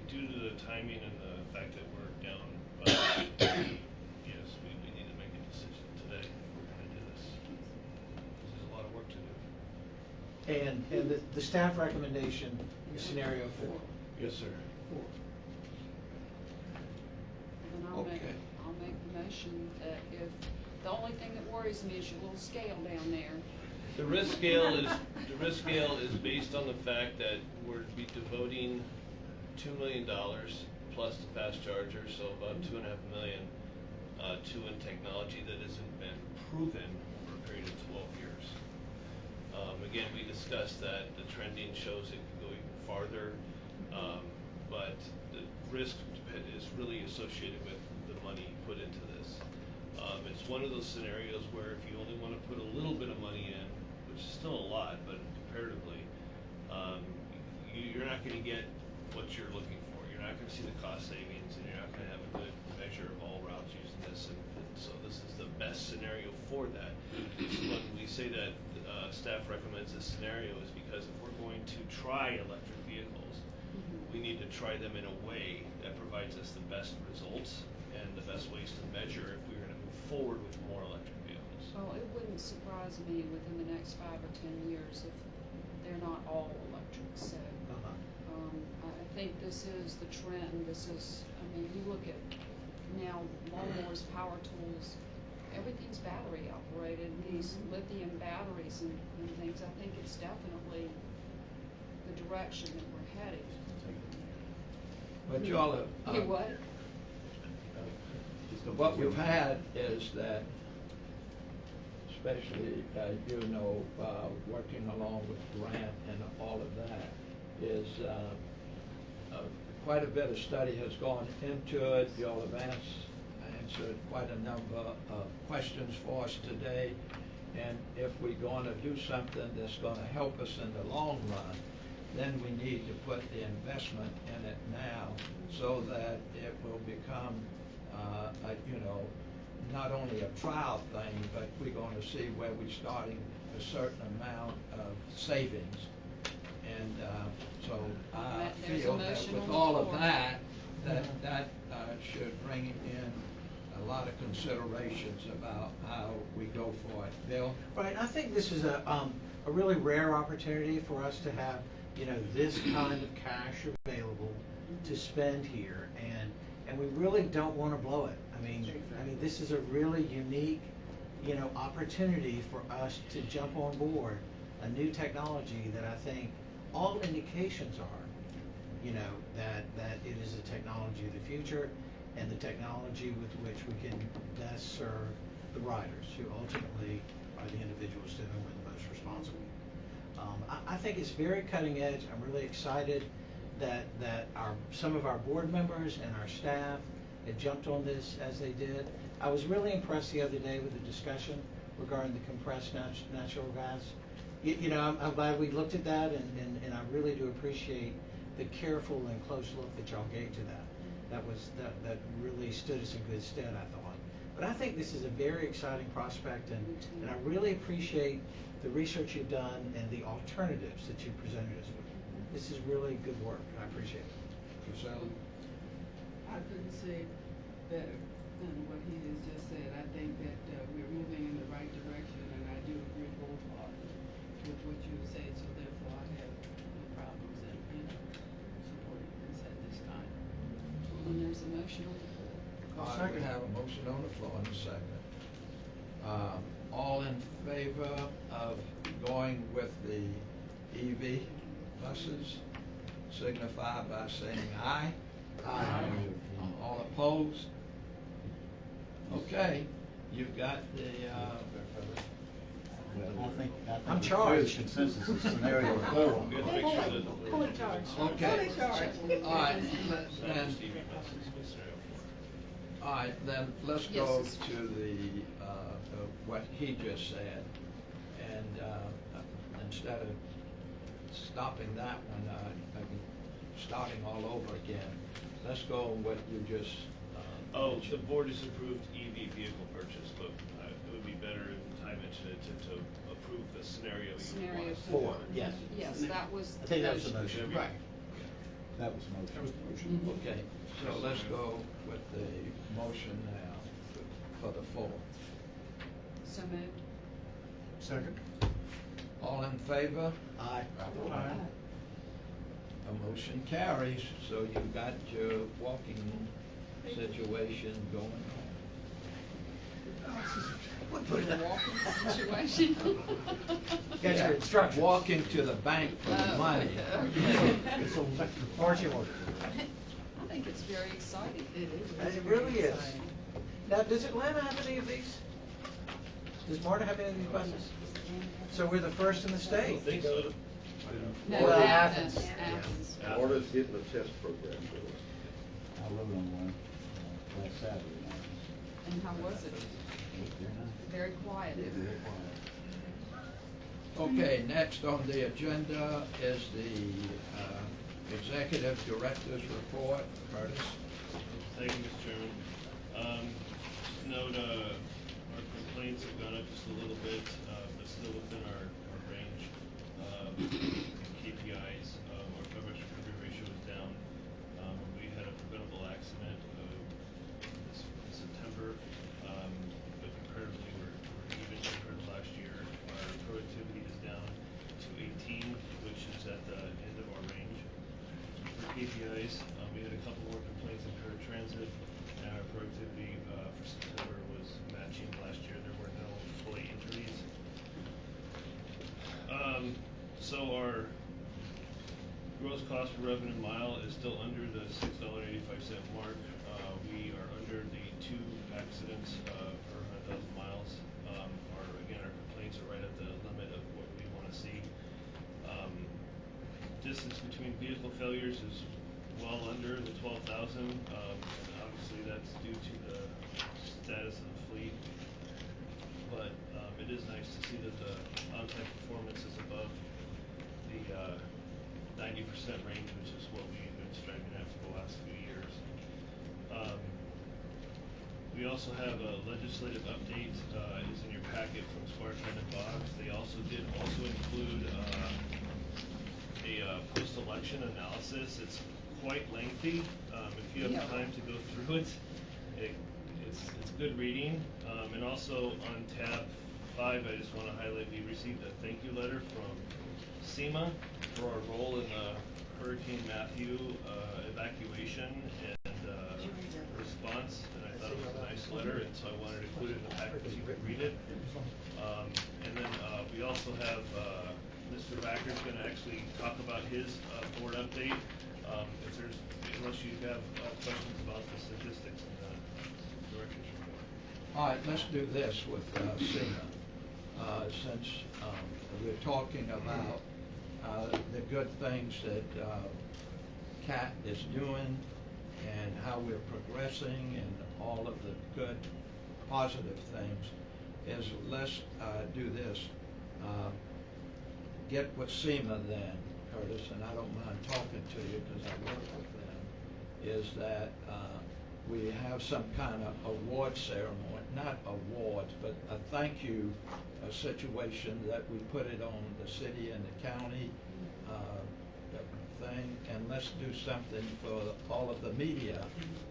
Due to the timing and the fact that we're down, yes, we need to make a decision today if we're going to do this. Because there's a lot of work to do. And the staff recommendation, scenario 4. Yes, sir. 4. Then Okay. I'll make the motion that if, the only thing that worries me is your little scale down there. The risk scale is based on the fact that we're to be devoting $2 million plus the fast charger, so about $2.5 million to a technology that hasn't been proven over a period of 12 years. Again, we discussed that the trending shows it can go even farther, but the risk is really associated with the money put into this. It's one of those scenarios where if you only want to put a little bit of money in, which is still a lot, but comparatively, you're not going to get what you're looking for. You're not going to see the cost savings, and you're not going to have a good measure of all routes using this. And so this is the best scenario for that. So when we say that staff recommends this scenario, is because if we're going to try electric vehicles, we need to try them in a way that provides us the best results and the best ways to measure if we're going to move forward with more electric vehicles. Well, it wouldn't surprise me within the next 5 or 10 years if they're not all electric, so. I think this is the trend. You look at now lawnmowers, power tools, everything's battery operated, these lithium batteries and things. I think it's definitely the direction that we're heading. But y'all You what? what we've had is that, especially, working along with Grant and all of that, is quite a bit of study has gone into it. Y'all have answered quite a number of questions for us today. And if we're going to do something that's going to help us in the long run, then we need to put the investment in it now so that it will become, not only a trial thing, but we're going to see where we're starting a certain amount of savings. And There's a feel that motion with on the all of floor. that, that should bring in a lot of considerations about how we go for it. Bill? Right, I think this is a really rare opportunity for us to have, you know, this kind of cash available to spend here, and we really don't want to blow it. I mean, this is a really unique, you know, opportunity for us to jump on board a new technology that I think all indications are, you know, that it is a technology of the future and the technology with which we can best serve the riders, who ultimately are the individuals to whom we're the most responsible. I think it's very cutting edge. I'm really excited that some of our board members and our staff had jumped on this as they did. I was really impressed the other day with the discussion regarding the compressed natural gas. You know, I'm glad we looked at that, and I really do appreciate the careful and close look that y'all gave to that. That really stood us in good stead, I thought. But I think this is a very exciting prospect, and I really appreciate the research you've done and the alternatives that you presented us with. This is really good work. I appreciate it. Priscilla? I couldn't say better than what he has just said. I think that we're moving in the right direction, and I do agree wholeheartedly with what you have said, so therefore I have no problems in, you know, supporting this at this time. And there's a motion on the floor. All right, we have a motion on the floor in a second. All in favor of going with the EV buses, signify by saying aye. Aye. All opposed? Okay, you've got the, Well, I think I'm the charged. consensus is scenario 4. We have to make sure that the Fully charged. Okay. Fully charged. all right, Not then, just EV buses, but scenario 4. all right, then let's Yes, go it's- to the, what he just said. And, instead of stopping that one, starting all over again, let's go with what you just, Oh, the mentioned. board has approved EV vehicle purchase, but it would be better, and Ty mentioned it, to approve the scenario you want Scenario us to four, do. yes. Yes, that was. I think that was the motion. Right. That was the motion. That was the motion. Okay, so let's go with the motion now for the 4. So moved. Second? All in favor? Aye. A motion carries, so you've got your walking situation going The walking situation. Got your instructions. Walking to the bank for the Oh, money. okay. Marching order. I think it's very exciting. It is. It really is. Now, does Atlanta have any of these? Does Marta have any of these buses? So we're the first in the I state. don't think so. No, Well, Athens, Athens. Athens. Florida's getting a test program for us. I rode on one last Saturday night. And how was it? It was very nice. Very quiet. Very quiet. Okay, next on the agenda is the Executive Director's Report. Curtis? Thank you, Mr. Chairman. Note, our complaints have gone up just a little bit, but still within our range. KPIs, our coverage recovery ratio is down. We had a preventable accident this September, but comparatively we're even compared to last year. Our productivity is down to 18, which is at the end of our range. For KPIs, we had a couple more complaints in paratransit, and our productivity for September was matching last year. There were no employee injuries. So our gross cost per revenue mile is still under the $6.85 mark. We are under the 2 accidents per 100,000 miles. Our complaints are right at the limit of what we want to see. Distance between vehicle failures is well under the 12,000. And obviously that's due to the status of the fleet. But it is nice to see that the on-time performance is above the 90% range, which is what we've been striving at for the last few years. We also have a legislative update, is in your packet from Concentra and NOVA. They also did include a postal post-election analysis. It's quite lengthy. If you have Yeah. time to go through it's good reading. And also on tab 5, I just want to highlight we received a thank you letter from SEMA for our role in the Hurricane Matthew evacuation and response. And I thought it was a nice letter, and so I wanted to include it in the packet so you could read it. And then we also have Mr. Backer's going to actually talk about his board update. Unless you have questions about the statistics in the director's report. All right, let's do this with SEMA. Since we're talking about the good things that CAT is doing and how we're progressing and all of the good, positive things, is let's do this. Get with SEMA then, Curtis, and I don't mind talking to you because I work with them, is that we have some kind of award ceremony, not awards, but a thank you situation that we put it on the city and the county thing, and let's do something for all of the media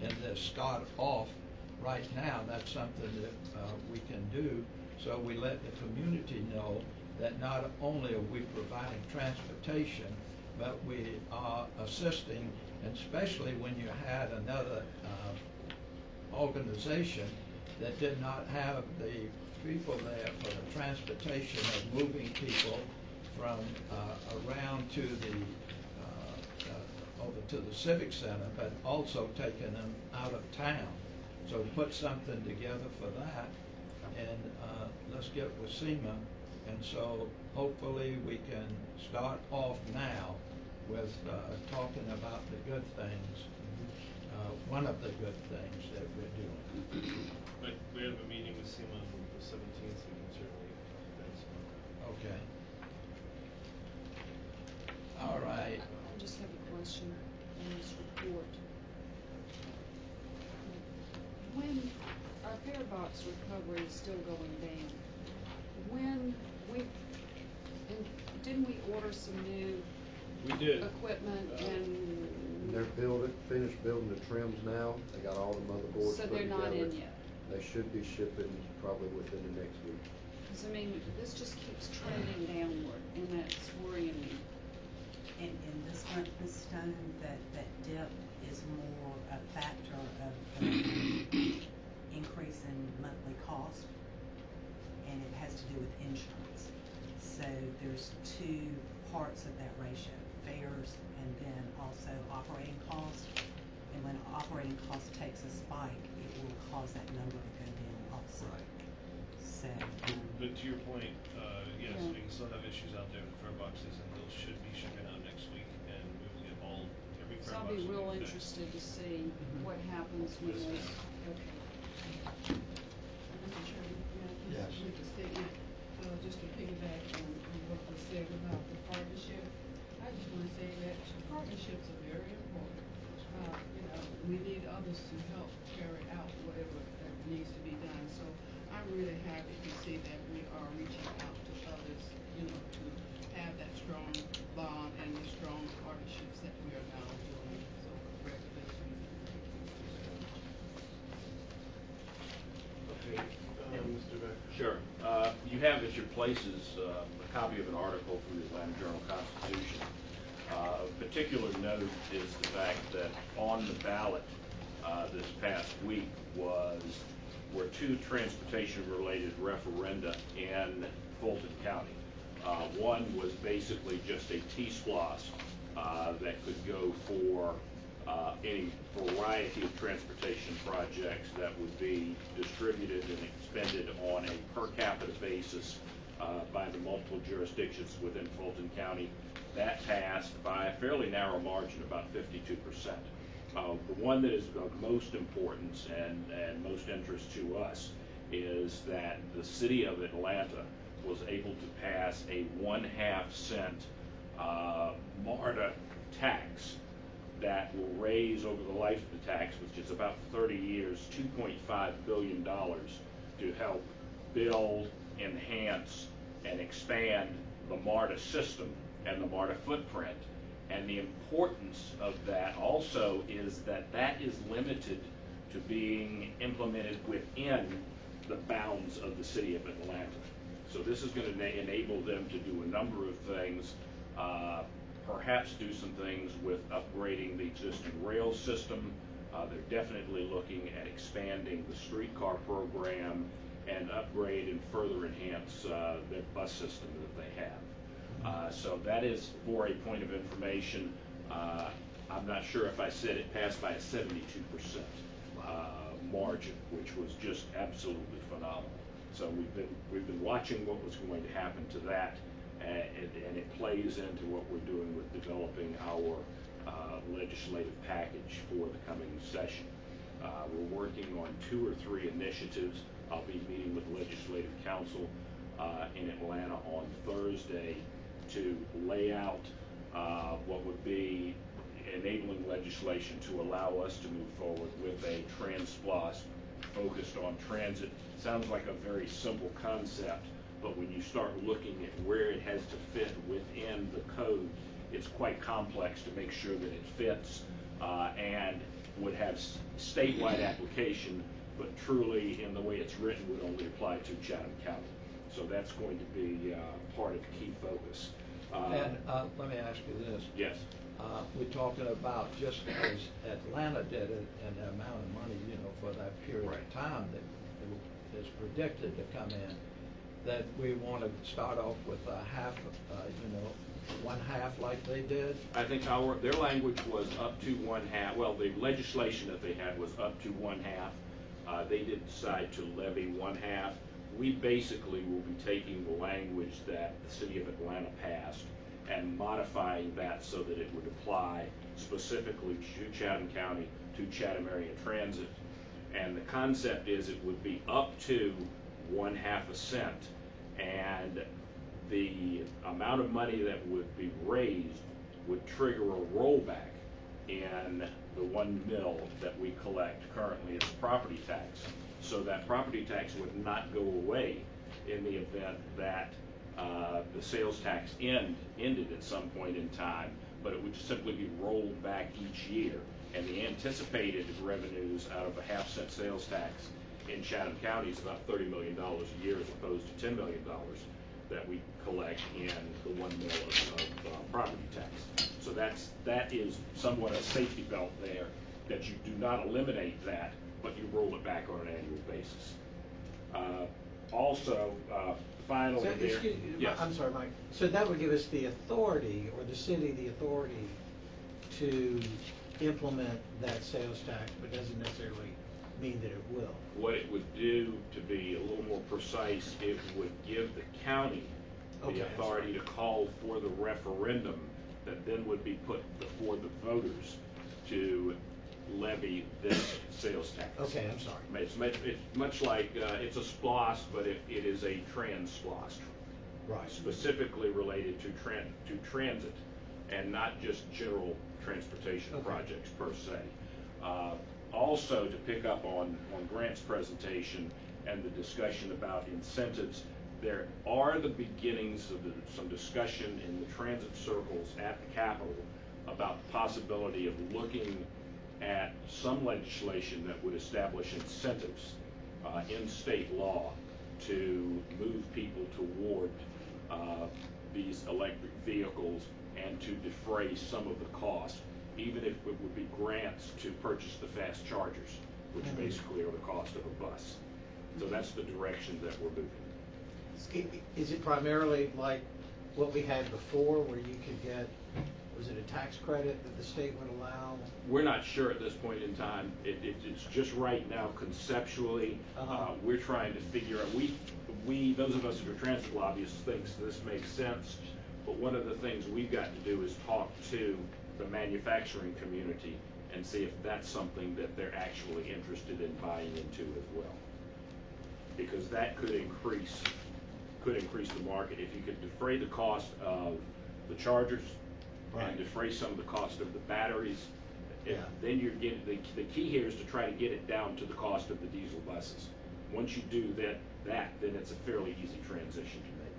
and to start off right now. That's something that we can do, so we let the community know that not only are we providing transportation, but we are assisting, and especially when you had another organization that did not have the people there for the transportation of moving people from around to the over to the Civic Center, but also taking them out of town. So put something together for that, and let's get with SEMA. And so hopefully we can start off now with talking about the good things, one of the good things that we're doing. But we have a meeting with SEMA on the 17th, so we can certainly talk about that. Okay. All right. I just have a question on this report. When our fare box recovery is still going down, didn't we order some new We did. equipment and They're finished building the trims now. They got all the motherboards so put they're not together. in yet? They should be shipping probably within the next week. Because I mean, this just keeps trending downward, and that's worrying me. And this time, that dip is more a factor of increase in monthly cost, and it has to do with insurance. So there's two parts of that ratio, fares and then also operating cost. And when operating cost takes a spike, it will cause that number to go down also. Right. So, But to your point, yes, Yeah. we can still have issues out there with fare boxes, and those should be shipping out next week, and we will get every So fare I'll box be will real fixed. interested to see what happens when Yes, those, ma'am. okay. Mr. Chairman, may I Yes. just make a statement, just to piggyback on what was said about the partnership? I just want to say that partnerships are very important. We need others to help carry out whatever that needs to be done. So I'm really happy to see that we are reaching out to others, to have that strong bond and the strong partnerships that we are now doing. So congratulations. Okay, Mr. Becker. Sure. You have at your places a copy of an article from the Atlanta Journal-Constitution. Of particular note is the fact that on the ballot this past week were two transportation-related referenda in Fulton County. One was basically just a T-SPLOS that could go for any variety of transportation projects that would be distributed and expended on a per capita basis by the multiple jurisdictions within Fulton County. That passed by a fairly narrow margin, about 52%. The one that is of most importance and most interest to us is that the city of Atlanta was able to pass a 1/2 cent MARTA tax that will raise over the life of the tax, which is about 30 years, $2.5 billion to help build, enhance, and expand the MARTA system and the MARTA footprint And the importance of that also is that that is limited to being implemented within the bounds of the city of Atlanta. So this is going to enable them to do a number of things, perhaps do some things with upgrading the existing rail system. They're definitely looking at expanding the streetcar program and upgrade and further enhance their bus system that they have. So that is, for a point of information, I'm not sure if I said it passed by a 72% margin, which was just absolutely phenomenal. So we've been watching what was going to happen to that, and it plays into what we're doing with developing our legislative package for the coming session. We're working on 2 or 3 initiatives. I'll be meeting with Legislative Council in Atlanta on Thursday to lay out what would be enabling legislation to allow us to move forward with a trans-splost focused on transit. Sounds like a very simple concept, but when you start looking at where it has to fit within the code, it's quite complex to make sure that it fits and would have statewide application, but truly in the way it's written would only apply to Chatham County. So that's going to be part of key focus. And let me ask you this. Yes. We're talking about, just as Atlanta did it, and the amount of money, for that period of time that is predicted to come in, that we want to start off with a half, one half like they did? I think their language was up to 1/2. Well, the legislation that they had was up to 1/2. They did decide to levy 1/2. We basically will be taking the language that the city of Atlanta passed and modifying that so that it would apply specifically to Chatham County, to Chatham Area Transit. And the concept is it would be up to 1/2 cent, and the amount of money that would be raised would trigger a rollback in the 1 mil that we collect currently as property tax. So that property tax would not go away in the event that the sales tax ended at some point in time, but it would simply be rolled back each year. And the anticipated revenues out of a 1/2 cent sales tax in Chatham County is about $30 million a year, as opposed to $10 million that we collect in the 1 mil of property tax. So that is somewhat a safety belt there, that you do not eliminate that, but you roll it back on an annual basis. Also, finally, So, excuse me, yes. I'm sorry, Mike. So that would give us the authority, or the city the authority, to implement that sales tax, but doesn't necessarily mean that it will. What it would do, to be a little more precise, it would give the county the authority to call for the referendum that then would be put before the voters to levy this sales tax. Okay, I'm sorry. It's much like, it's a SPLOST, but it is a trans-SPLOST. Right. Specifically related to transit, and not just general transportation projects per se. Also, to pick up on Grant's presentation and the discussion about incentives, there are the beginnings of some discussion in the transit circles at the Capitol about the possibility of looking at some legislation that would establish incentives in state law to move people toward these electric vehicles and to defray some of the cost, even if it would be grants to purchase the fast chargers, which basically are the cost of a bus. So that's the direction that we're moving. Is it primarily like what we had before, where you could get, was it a tax credit that the state would allow? We're not sure at this point in time. It's just right now conceptually. We're trying to figure out, we those of us who are transit lobbyists thinks this makes sense, but one of the things we've got to do is talk to the manufacturing community and see if that's something that they're actually interested in buying into as well. Because that could increase the market. If you could defray the cost of the chargers, and defray some of the cost of the batteries, then you're getting, the key here is to try to get it down to the cost of the diesel buses. Once you do that, then it's a fairly easy transition to make.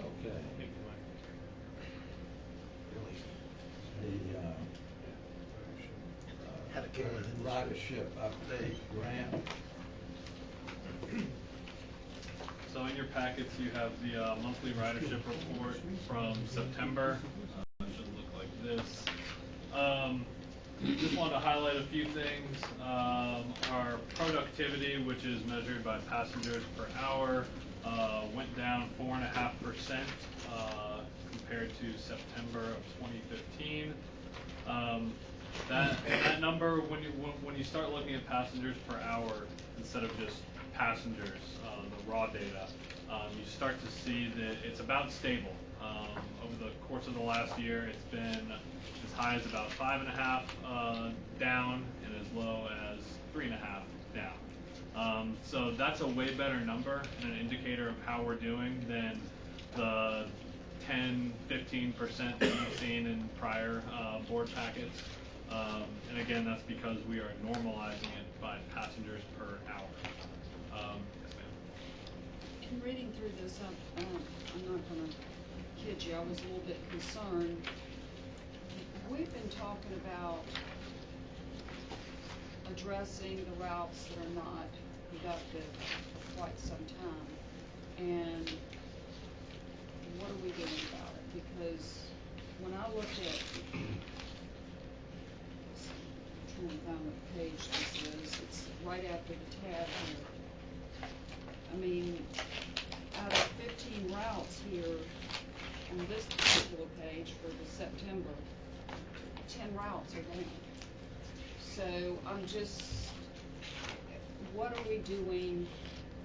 Okay. And Ridership update, Grant. So in your packets, you have the monthly ridership report from September. It should look like this. Just wanted to highlight a few things. Our productivity, which is measured by passengers per hour, went down 4.5% compared to September of 2015. That number, when you start looking at passengers per hour instead of just passengers, the raw data, you start to see that it's about stable. Over the course of the last year, it's been as high as about 5.5 down and as low as 3.5 down. So that's a way better number and an indicator of how we're doing than the 10-15% that you've seen in prior board packets. And again, that's because we are normalizing it by passengers per hour. Yes, ma'am. In reading through this, I'm not going to kid you, I was a little bit concerned. We've been talking about addressing the routes that are not productive for quite some time. And what are we doing about it? Because when I look at, I'm trying to find what page this is, it's right after the tab here. I mean, out of 15 routes here on this particular page for the September, 10 routes are down. So I'm just, what are we doing?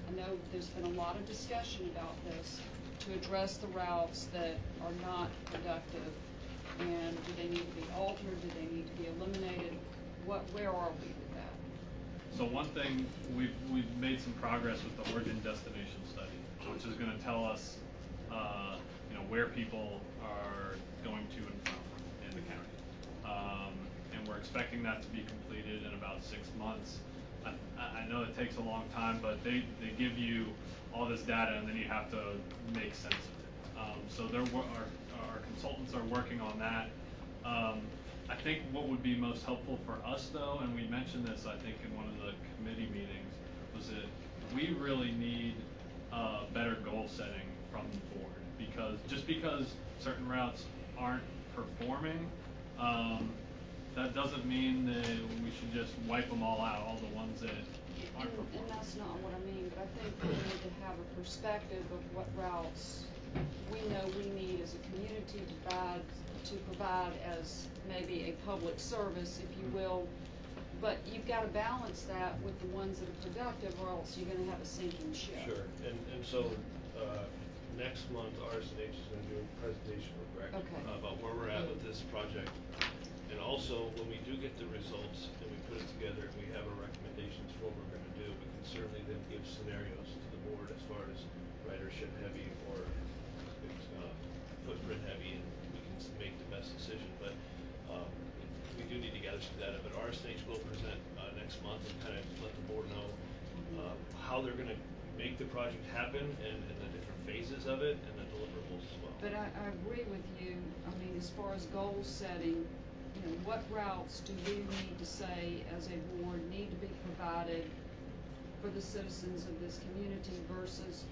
I know there's been a lot of discussion about this to address the routes that are not productive, and do they need to be altered? Do they need to be eliminated? Where are we with that? So one thing, we've made some progress with the origin destination study, which is going to tell us, where people are going to and from in the county. And we're expecting that to be completed in about 6 months. I know it takes a long time, but they give you all this data and then you have to make sense of it. So our consultants are working on that. I think what would be most helpful for us though, and we mentioned this I think in one of the committee meetings, was that we really need better goal setting from the board, because just because certain routes aren't performing, that doesn't mean that we should just wipe them all out, all the ones that aren't performing. And that's not what I mean, but I think we need to have a perspective of what routes we know we need as a community to provide as maybe a public service, if you will. But you've got to balance that with the ones that are productive, or else you're going to have a sinking ship. Sure, and so next month, RSNH is going to do a presentation with Greg about where we're at with this project. And also, when we do get the results and we put it together and we have our recommendations for what we're going to do, we can certainly then give scenarios to the board as far as ridership heavy or footprint heavy, and we can make the best decision. But we do need to gather some data. But RSNH will present next month and kind of let the board know how they're going to make the project happen and the different phases of it and the deliverables as well. But I agree with you. I mean, as far as goal setting, what routes do we need to say as a board need to be provided for the citizens of this community versus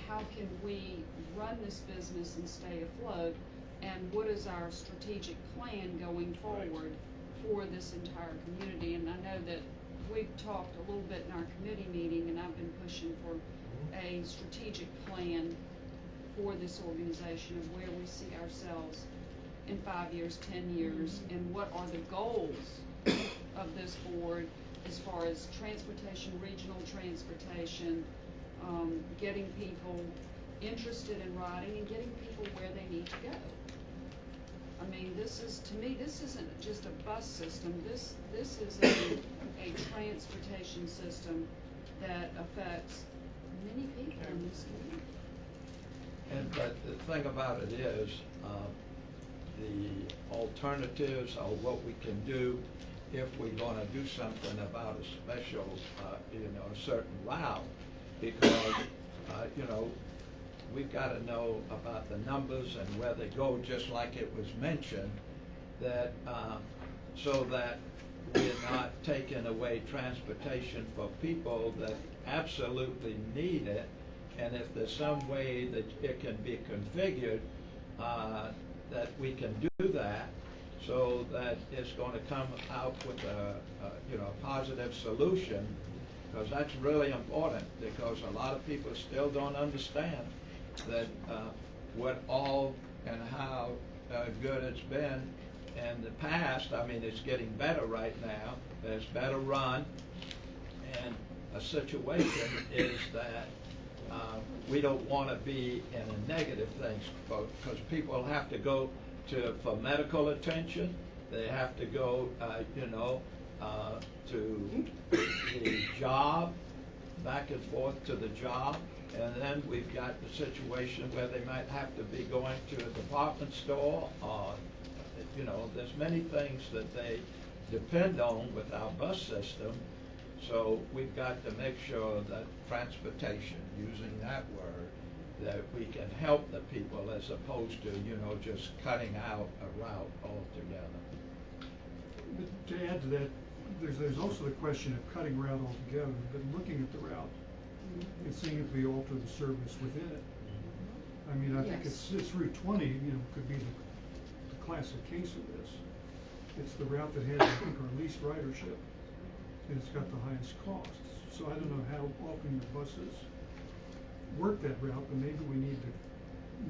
how can we run this business and stay afloat, and what is our strategic plan going forward for this entire community? And I know that we've talked a little bit in our committee meeting, and I've been pushing for a strategic plan for this organization of where we see ourselves in 5 years, 10 years, and what are the goals of this board as far as transportation, regional transportation, getting people interested in riding and getting people where they need to go. I mean, to me, this isn't just a bus system. This is a transportation system that affects many people in this community. But the thing about it is, the alternatives or what we can do if we're going to do something about a special, a certain route, because, we've got to know about the numbers and where they go, just like it was mentioned, that so that we're not taking away transportation for people that absolutely need it. And if there's some way that it can be configured, that we can do that, so that it's going to come out with a positive solution, because that's really important, because a lot of people still don't understand that what all and how good it's been in the past. I mean, it's getting better right now. There's better run, and a situation is that we don't want to be in a negative thing, because people have to go for medical attention. They have to go, to the job, back and forth to the job. And then we've got the situation where they might have to be going to a department store, or, there's many things that they depend on with our bus system. So we've got to make sure that transportation, using that word, that we can help the people as opposed to, just cutting out a route altogether. But to add to that, there's also the question of cutting route altogether, but looking at the route and seeing if we alter the service within it. I mean, I think it's Route 20, could be the classic case of this. It's the route that has, I think, our least ridership, and it's got the highest costs. So I don't know how often the buses work that route, but maybe we need to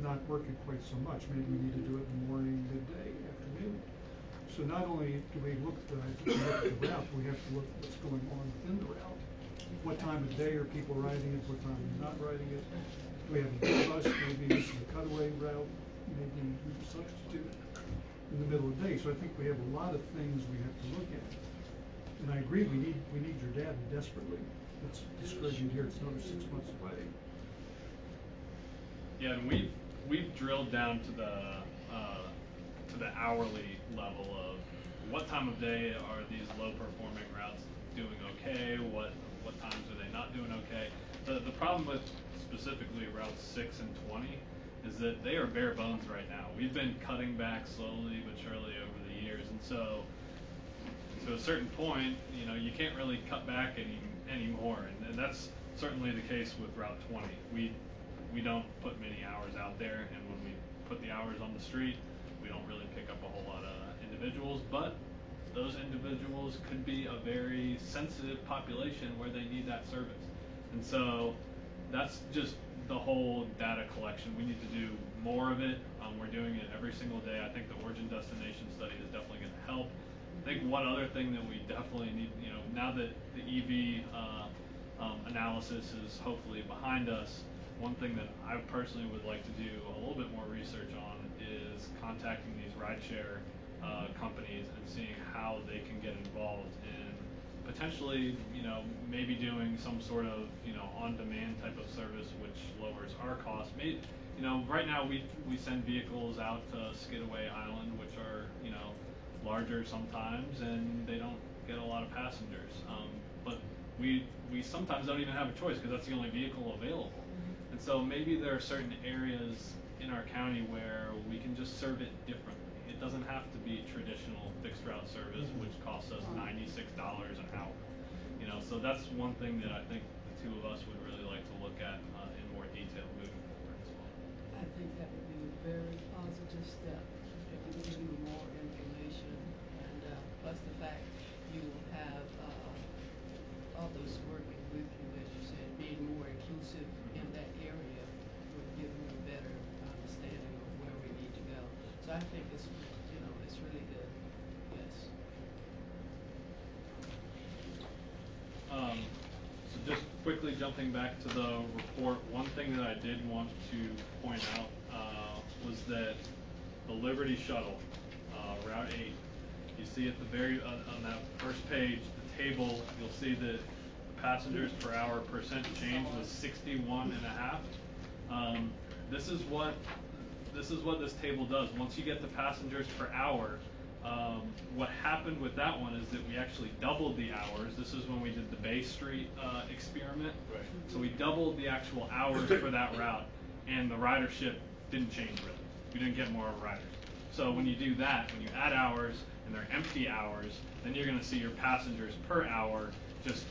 not work it quite so much. Maybe we need to do it in the morning, midday, afternoon. So not only do we look at the route, we have to look at what's going on within the route. What time of day are people riding it? What time are they not riding it? Do we have a big bus? Maybe this is a cutaway route. Maybe we substitute it in the middle of the day. So I think we have a lot of things we have to look at. And I agree, we need your data desperately. It's discouraging to hear it's another 6 months away. Yeah, and we've drilled down to the hourly level of what time of day are these low performing routes doing okay, what times are they not doing okay. The problem with specifically routes 6 and 20 is that they are bare bones right now. We've been cutting back slowly but surely over the years, and so to a certain point, you can't really cut back anymore, and that's certainly the case with Route 20. We don't put many hours out there, and when we put the hours on the street, we don't really pick up a whole lot of individuals, but those individuals could be a very sensitive population where they need that service. And so that's just the whole data collection. We need to do more of it. We're doing it every single day. I think the origin destination study is definitely going to help. I think one other thing that we definitely need, now that the EV analysis is hopefully behind us, one thing that I personally would like to do a little bit more research on is contacting these rideshare companies and seeing how they can get involved in potentially, maybe doing some sort of, on-demand type of service which lowers our costs. Maybe, right now we send vehicles out to Skidaway Island, which are, larger sometimes, and they don't get a lot of passengers. But we sometimes don't even have a choice because that's the only vehicle available. And so maybe there are certain areas in our county where we can just serve it differently. It doesn't have to be traditional fixed route service, which costs us $96 an hour. So that's one thing that I think the two of us would really like to look at in more detail moving forward as well. I think that would be a very positive step if we give you more information, and plus the fact you will have others working with you, as you said, being more inclusive in that area will give you a better understanding of where we need to go. So I think it's really good. Yes. So just quickly jumping back to the report, one thing that I did want to point out was that the Liberty Shuttle, Route 8, you see at the on that first page, the table, you'll see that the passengers per hour percent change was 61.5. This is what this table does. Once you get the passengers per hour, what happened with that one is that we actually doubled the hours. This is when we did the Bay Street experiment. Right. So we doubled the actual hours for that route, and the ridership didn't change really. We didn't get more riders. So when you do that, when you add hours and they're empty hours, then you're gonna see your passengers per hour just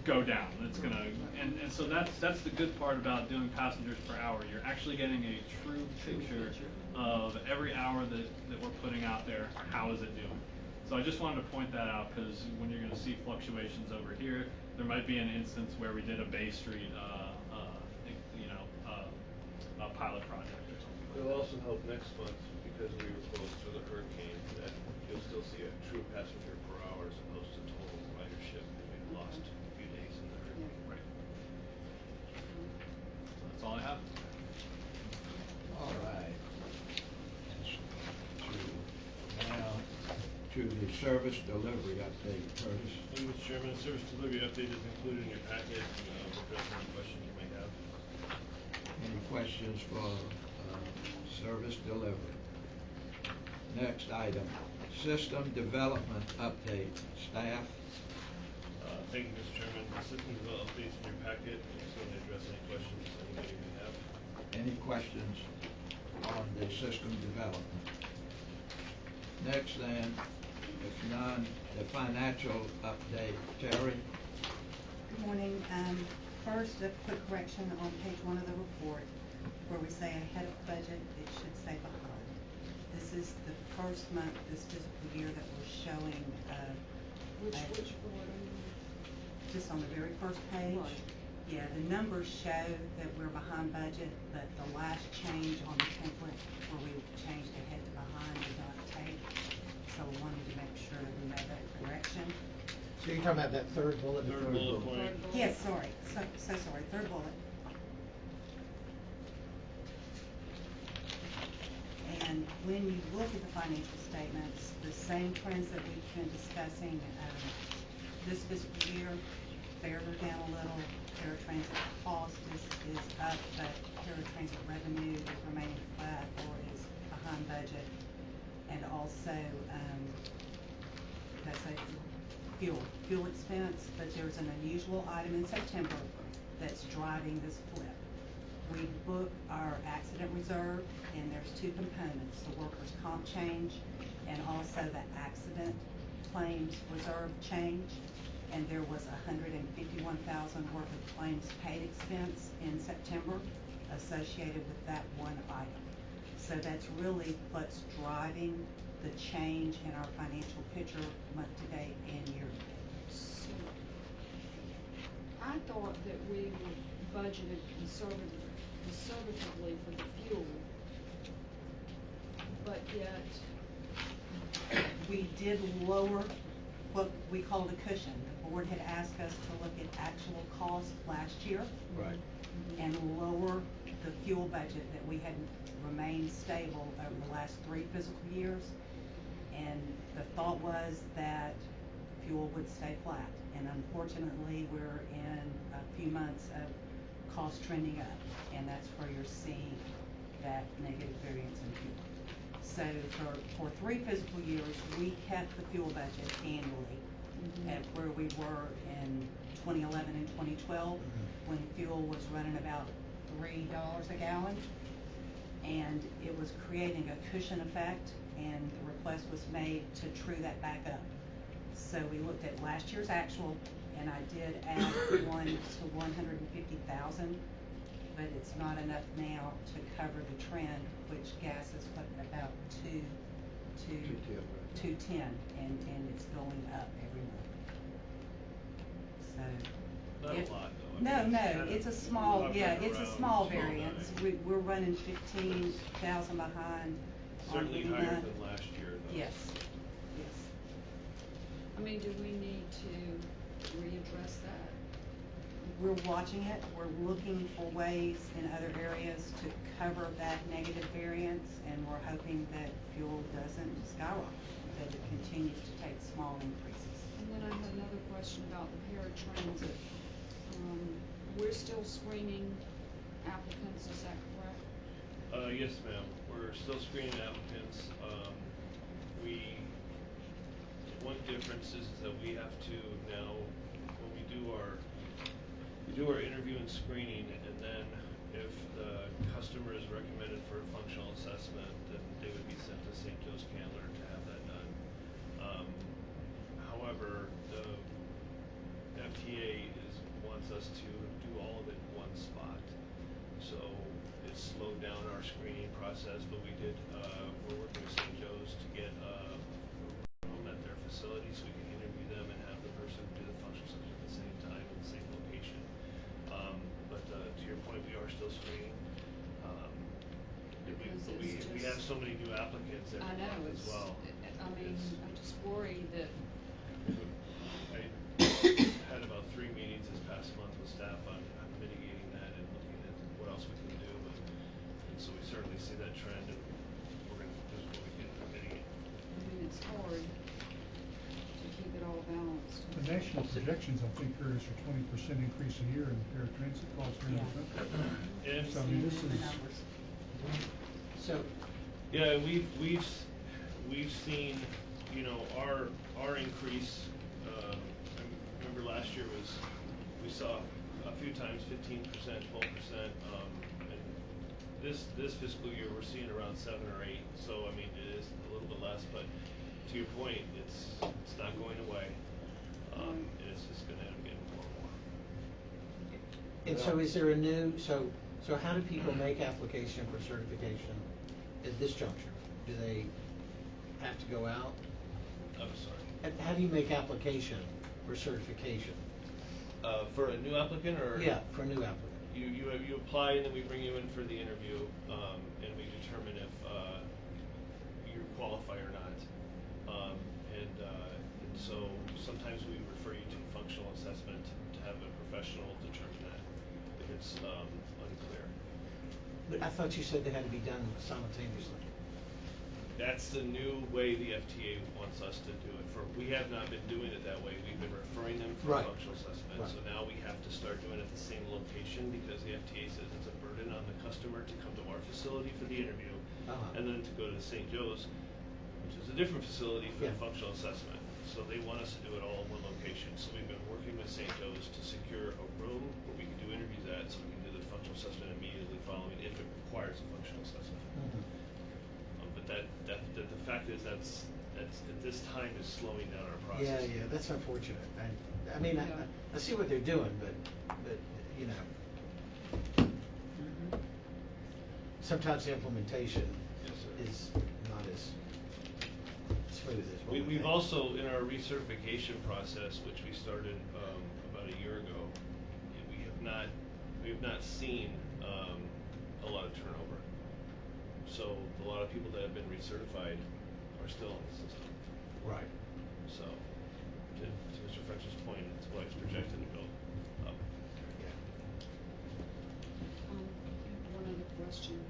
go down. It's gonna, and so that's the good part about doing passengers per hour. You're actually getting a true picture of every hour that we're putting out there. How is it doing? So I just wanted to point that out, because when you're gonna see fluctuations over here, there might be an instance where we did a Bay Street, pilot project or something. It'll also help next month, because we were closed for the hurricane, that you'll still see a true passenger per hour as opposed to total ridership. We lost a few days in the hurricane. Right. That's all I have. All right. Now to the service delivery update, Curtis. Thank you, Mr. Chairman. Service delivery update is included in your packet. We'll address any questions you may have. Any questions for service delivery? Next item, system development update. Staff? Thank you, Mr. Chairman. The system development updates in your packet. We'll certainly address any questions anybody may have. Any questions on the system development? Next then, if none, the financial update. Terry? Good morning. First, a quick correction on page 1 of the report, where we say ahead of budget, it should say behind. This is the first month this fiscal year that we're showing. Which board are you on? Just on the very first page. Right. Yeah, the numbers show that we're behind budget, but the last change on the template where we changed ahead to behind did not take. So we wanted to make sure that we made that correction. So you're talking about that third bullet? Third bullet point. Yes, sorry. So sorry. Third bullet. And when you look at the financial statements, the same trends that we've been discussing this fiscal year, fares are down a little, paratransit cost is up, but paratransit revenue is remaining flat or is behind budget. And also, that's a fuel expense, but there's an unusual item in September that's driving this flip. We book our accident reserve, and there's 2 components, the workers' comp change and also the accident claims reserve change. And there was $151,000 worth of claims paid expense in September associated with that one item. So that's really what's driving the change in our financial picture month to date and year to date. So, I thought that we were budgeted conservatively for the fuel, but yet. We did lower what we called a cushion. The board had asked us to look at actual costs last year. Right. And lower the fuel budget that we had remained stable over the last 3 fiscal years. And the thought was that fuel would stay flat. And unfortunately, we're in a few months of cost trending up. And that's where you're seeing that negative variance in fuel. So for 3 fiscal years, we kept the fuel budget annually at where we were in 2011 and 2012 when fuel was running about $3 a gallon. And it was creating a cushion effect, and the request was made to true that back up. So we looked at last year's actual, and I did add one to 150,000, but it's not enough now to cover the trend, which gas is what, about 210, and it's going up every month. So Not a lot, though. No, it's a small, it's a small variance. value. We're running 15,000 behind on Certainly any higher month. than last year, though. Yes. I mean, do we need to readdress that? We're watching it. We're looking for ways in other areas to cover that negative variance, and we're hoping that fuel doesn't skyrocket, that it continues to take small increases. And then I had another question about the paratransit. We're still screening applicants, is that correct? Yes, ma'am. We're still screening applicants. One difference is that we have to now, when we do our interview and screening, and then if the customer is recommended for a functional assessment, then they would be sent to St. us to do all of it in one spot. So it slowed down our screening process, but we're working with St. Joe's to get a room at their facility so we can interview them and have the person do the functional assessment at the same time in the same location. But to your point, we are still screening. But we have so many new applicants every I know, month as well. I mean, I just worry that. I had about 3 meetings this past month with staff on mitigating that and looking at what else we can do. And so we certainly see that trend, and we're going to do what we can to mitigate. I mean, it's hard to keep it all balanced. The national projections, I think, are for 20% increase a year in paratransit costs around the country. And So I mean, this is. So. Yeah, we've seen, you know, our increase. I remember last year we saw a few times 15%, 12%. And this fiscal year we're seeing around 7 or 8. So I mean, it is a little bit less, but to your point, it's not going away. And it's just going to end up getting more and more. And so is there a new, so how do people make application for certification at this juncture? Do they have to go out? I'm sorry. How do you make application for certification? For a new applicant, or? Yeah, for a new applicant. You apply, and then we bring you in for the interview, and we determine if you qualify or not. And so sometimes we refer you to functional assessment to have a professional determine that if it's unclear. But I thought you said they had to be done simultaneously. That's the new way the FTA wants us to do it. We have not been doing it that way. We've been referring them for functional assessment. Right. So now we have to start doing it at the same location because the FTA says it's a burden on the customer to come to our facility for the interview, and then to go to the St. Joe's, which is a different facility for the functional assessment. So they want us to do it all in one location. So we've been working with St. Joe's to secure a room where we can do interviews at, so we can do the functional assessment immediately following if it requires a functional assessment. But the fact is that's at this time is slowing down our process. Yeah, that's unfortunate. I mean, I see what they're doing, but you know, sometimes the implementation is not as smooth as what we We've think. also, in our recertification process, which we started about a year ago, we have not seen a lot of turnover. So a lot of people that have been recertified are still in the system. Right. So to Mr. Fletcher's point, it's what it's projected to go up. Yeah. One other question.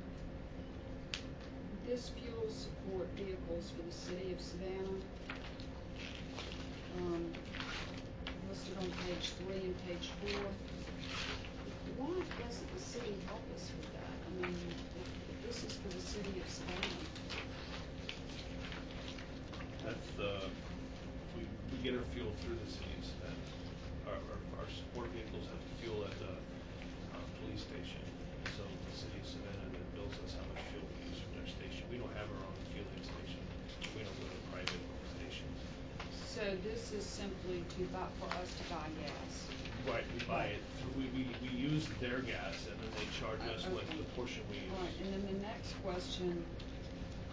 This fuel support vehicles for the city of Savannah, listed on page 3 and page 4. Why doesn't the city help us with that? I mean, if this is for the city of Savannah. That's we get our fuel through the city of Savannah. Our support vehicles have fuel at the police station. So the city of Savannah then bills us how much fuel we use from their station. We don't have our own fueling station. We don't go to private stations. So this is simply for us to buy gas. Right, we buy it. We use their gas, and then they charge us with the portion we use. All right, and then the next question,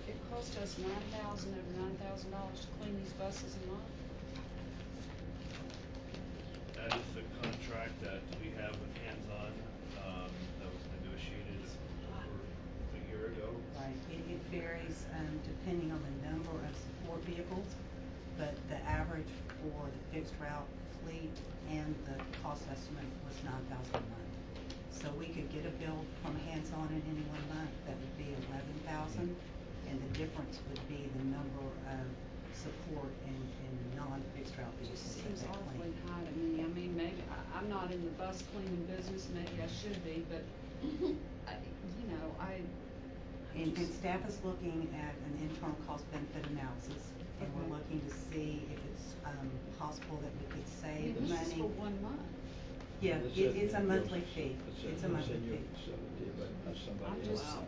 it cost us $9,000 to clean these buses a month? That is the contract that we have with Hands-On, that was negotiated over a year ago. Right, it varies depending on the number of support vehicles, but the average for the fixed route fleet and the cost estimate was $9,000 a month. So we could get a bill from Hands-On in any one month that would be $11,000, and the difference would be the number of support and non-fixed route It vehicles just that seems they awfully clean. high to me. I mean, maybe, I'm not in the bus cleaning business, maybe I should be, but, And staff is looking at an internal cost benefit analysis, and we're looking to see if it's possible that we could save money. This is for 1 month. Yeah, it's a monthly fee. It's a monthly fee. But somebody I'm else just- has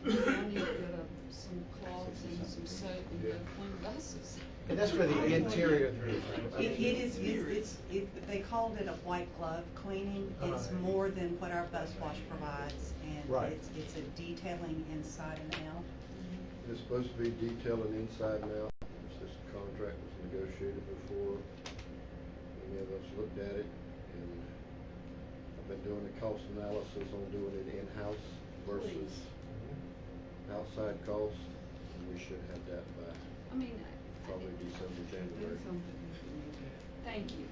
it. I need to get a some cloths and some soap and go clean buses. And that's for the interior of the roof, right? They called it a white glove cleaning. It's more than what our bus wash provides, and Right. it's a detailing inside and out. It's supposed to be detailing inside and out. This contract was negotiated before any of us looked at it, and I've been doing a cost analysis on doing it in-house versus outside cost, and we should have that by I mean, probably December, January. thank you.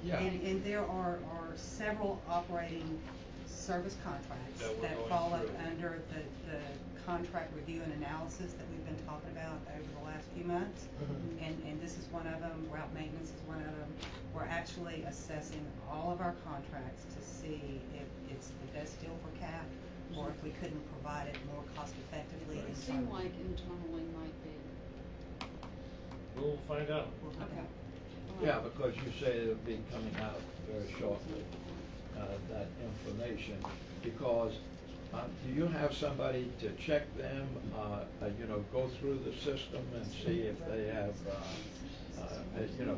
Yeah. And there are several operating service contracts That we're that going fall up through. under the contract review and analysis that we've been talking about over the last few months. And this is one of them, route maintenance is one of them. We're actually assessing all of our contracts to see if it's the best deal for CAP, or if we couldn't provide it more cost effectively. It seemed like internally might be. We'll find out. Okay. Yeah, because you say it'll be coming out very shortly, that information, because do you have somebody to check them, go through the system and see if they have,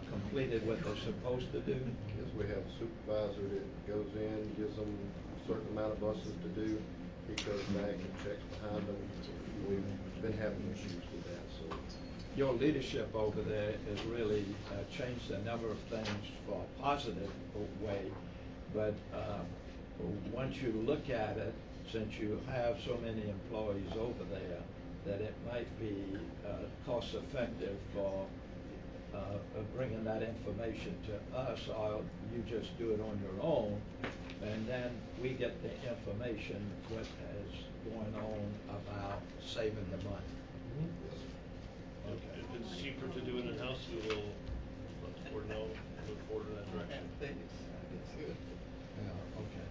completed what they're supposed to do? Yes, we have a supervisor that goes in, gives them a certain amount of buses to do. He goes back and checks behind them. We've been having issues with that, so. Your leadership over there has really changed a number of things for a positive way, but once you look at it, since you have so many employees over there, that it might be cost effective for bringing that information to us, or you just do it on your own, and then we get the information what is going on about saving the money. If it's cheaper to do it in-house, we will let the board know, move forward in that direction. Yeah, okay.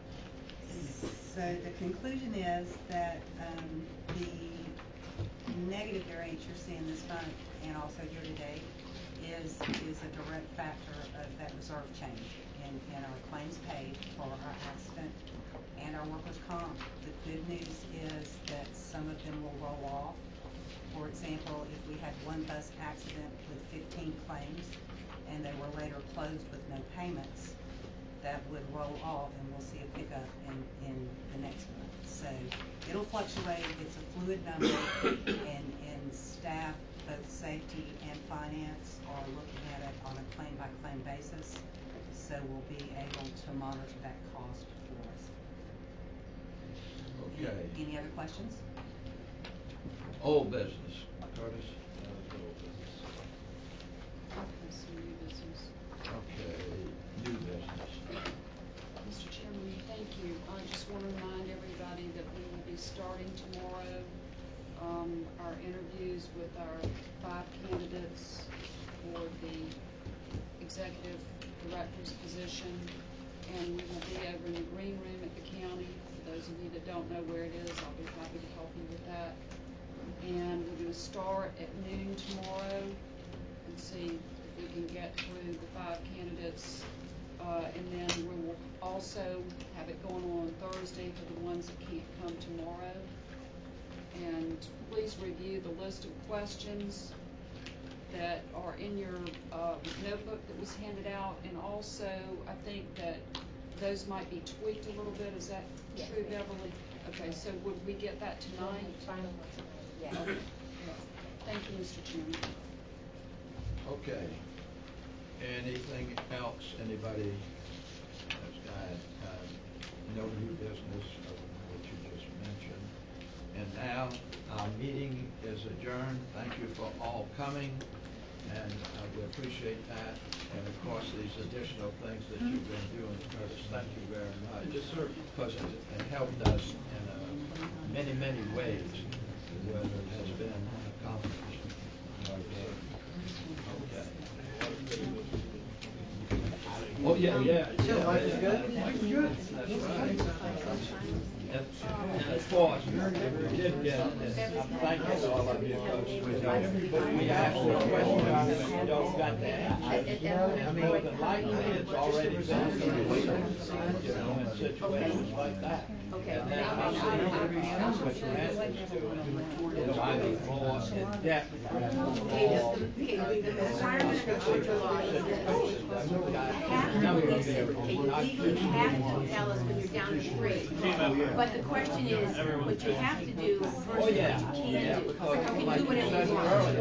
So the conclusion is that the negative variance you're seeing this month and also year to date is a direct factor of that reserve change in our claims paid for our accident and our workers' comp. The good news is that some of them will roll off. For example, if we had one bus accident with 15 claims and they were later closed with no payments, that would roll off and we'll see a pickup in the next month. So it'll fluctuate. It's a fluid number, and staff, both safety and finance, are looking at it on a claim by claim basis. So we'll be able to monitor that cost for us. Okay. Any other questions? Old business, Curtis? Okay, some new business. Okay, new business. Mr. Chairman, thank you. I just want to remind everybody that we will be starting tomorrow our interviews with our 5 candidates for the executive director's position, and we will be over in the green room at the county. For those of you that don't know where it is, I'll be happy to help you with that. And we're going to start at noon tomorrow and see if we can get through the 5 candidates. And then we will also have it going on Thursday for the ones that can't come tomorrow. And please review the list of questions that are in your notebook that was handed out. And also, I think that those might be tweaked a little bit. Is that true, Beverly? Okay, so would we get that tonight? Yes. Okay. Thank you, Mr. Chairman. Okay. Anything else anybody has got? No new business of what you just mentioned. And now our meeting is adjourned. Thank you for all coming, and we appreciate that. And of course, these additional things that you've been doing, Curtis, thank you very much. Yes, sir. Because it helped us in many, many ways where it has been accomplished. Okay. Oh, yeah. Mike is good? Mike's good. That's right. And of course, we did get, and I'm thanking all of you, because we asked the question, and you don't got the answer. And more than likely, it's already been completed, you know, in situations like that. Okay. And then I'll see what your answers to, you know, I need more in depth. Okay, the requirement of the Georgia law is this. You have to, okay, you legally have to tell us when you're down to 3. But the question is, what you have to do versus what you can do. You can do whatever you want.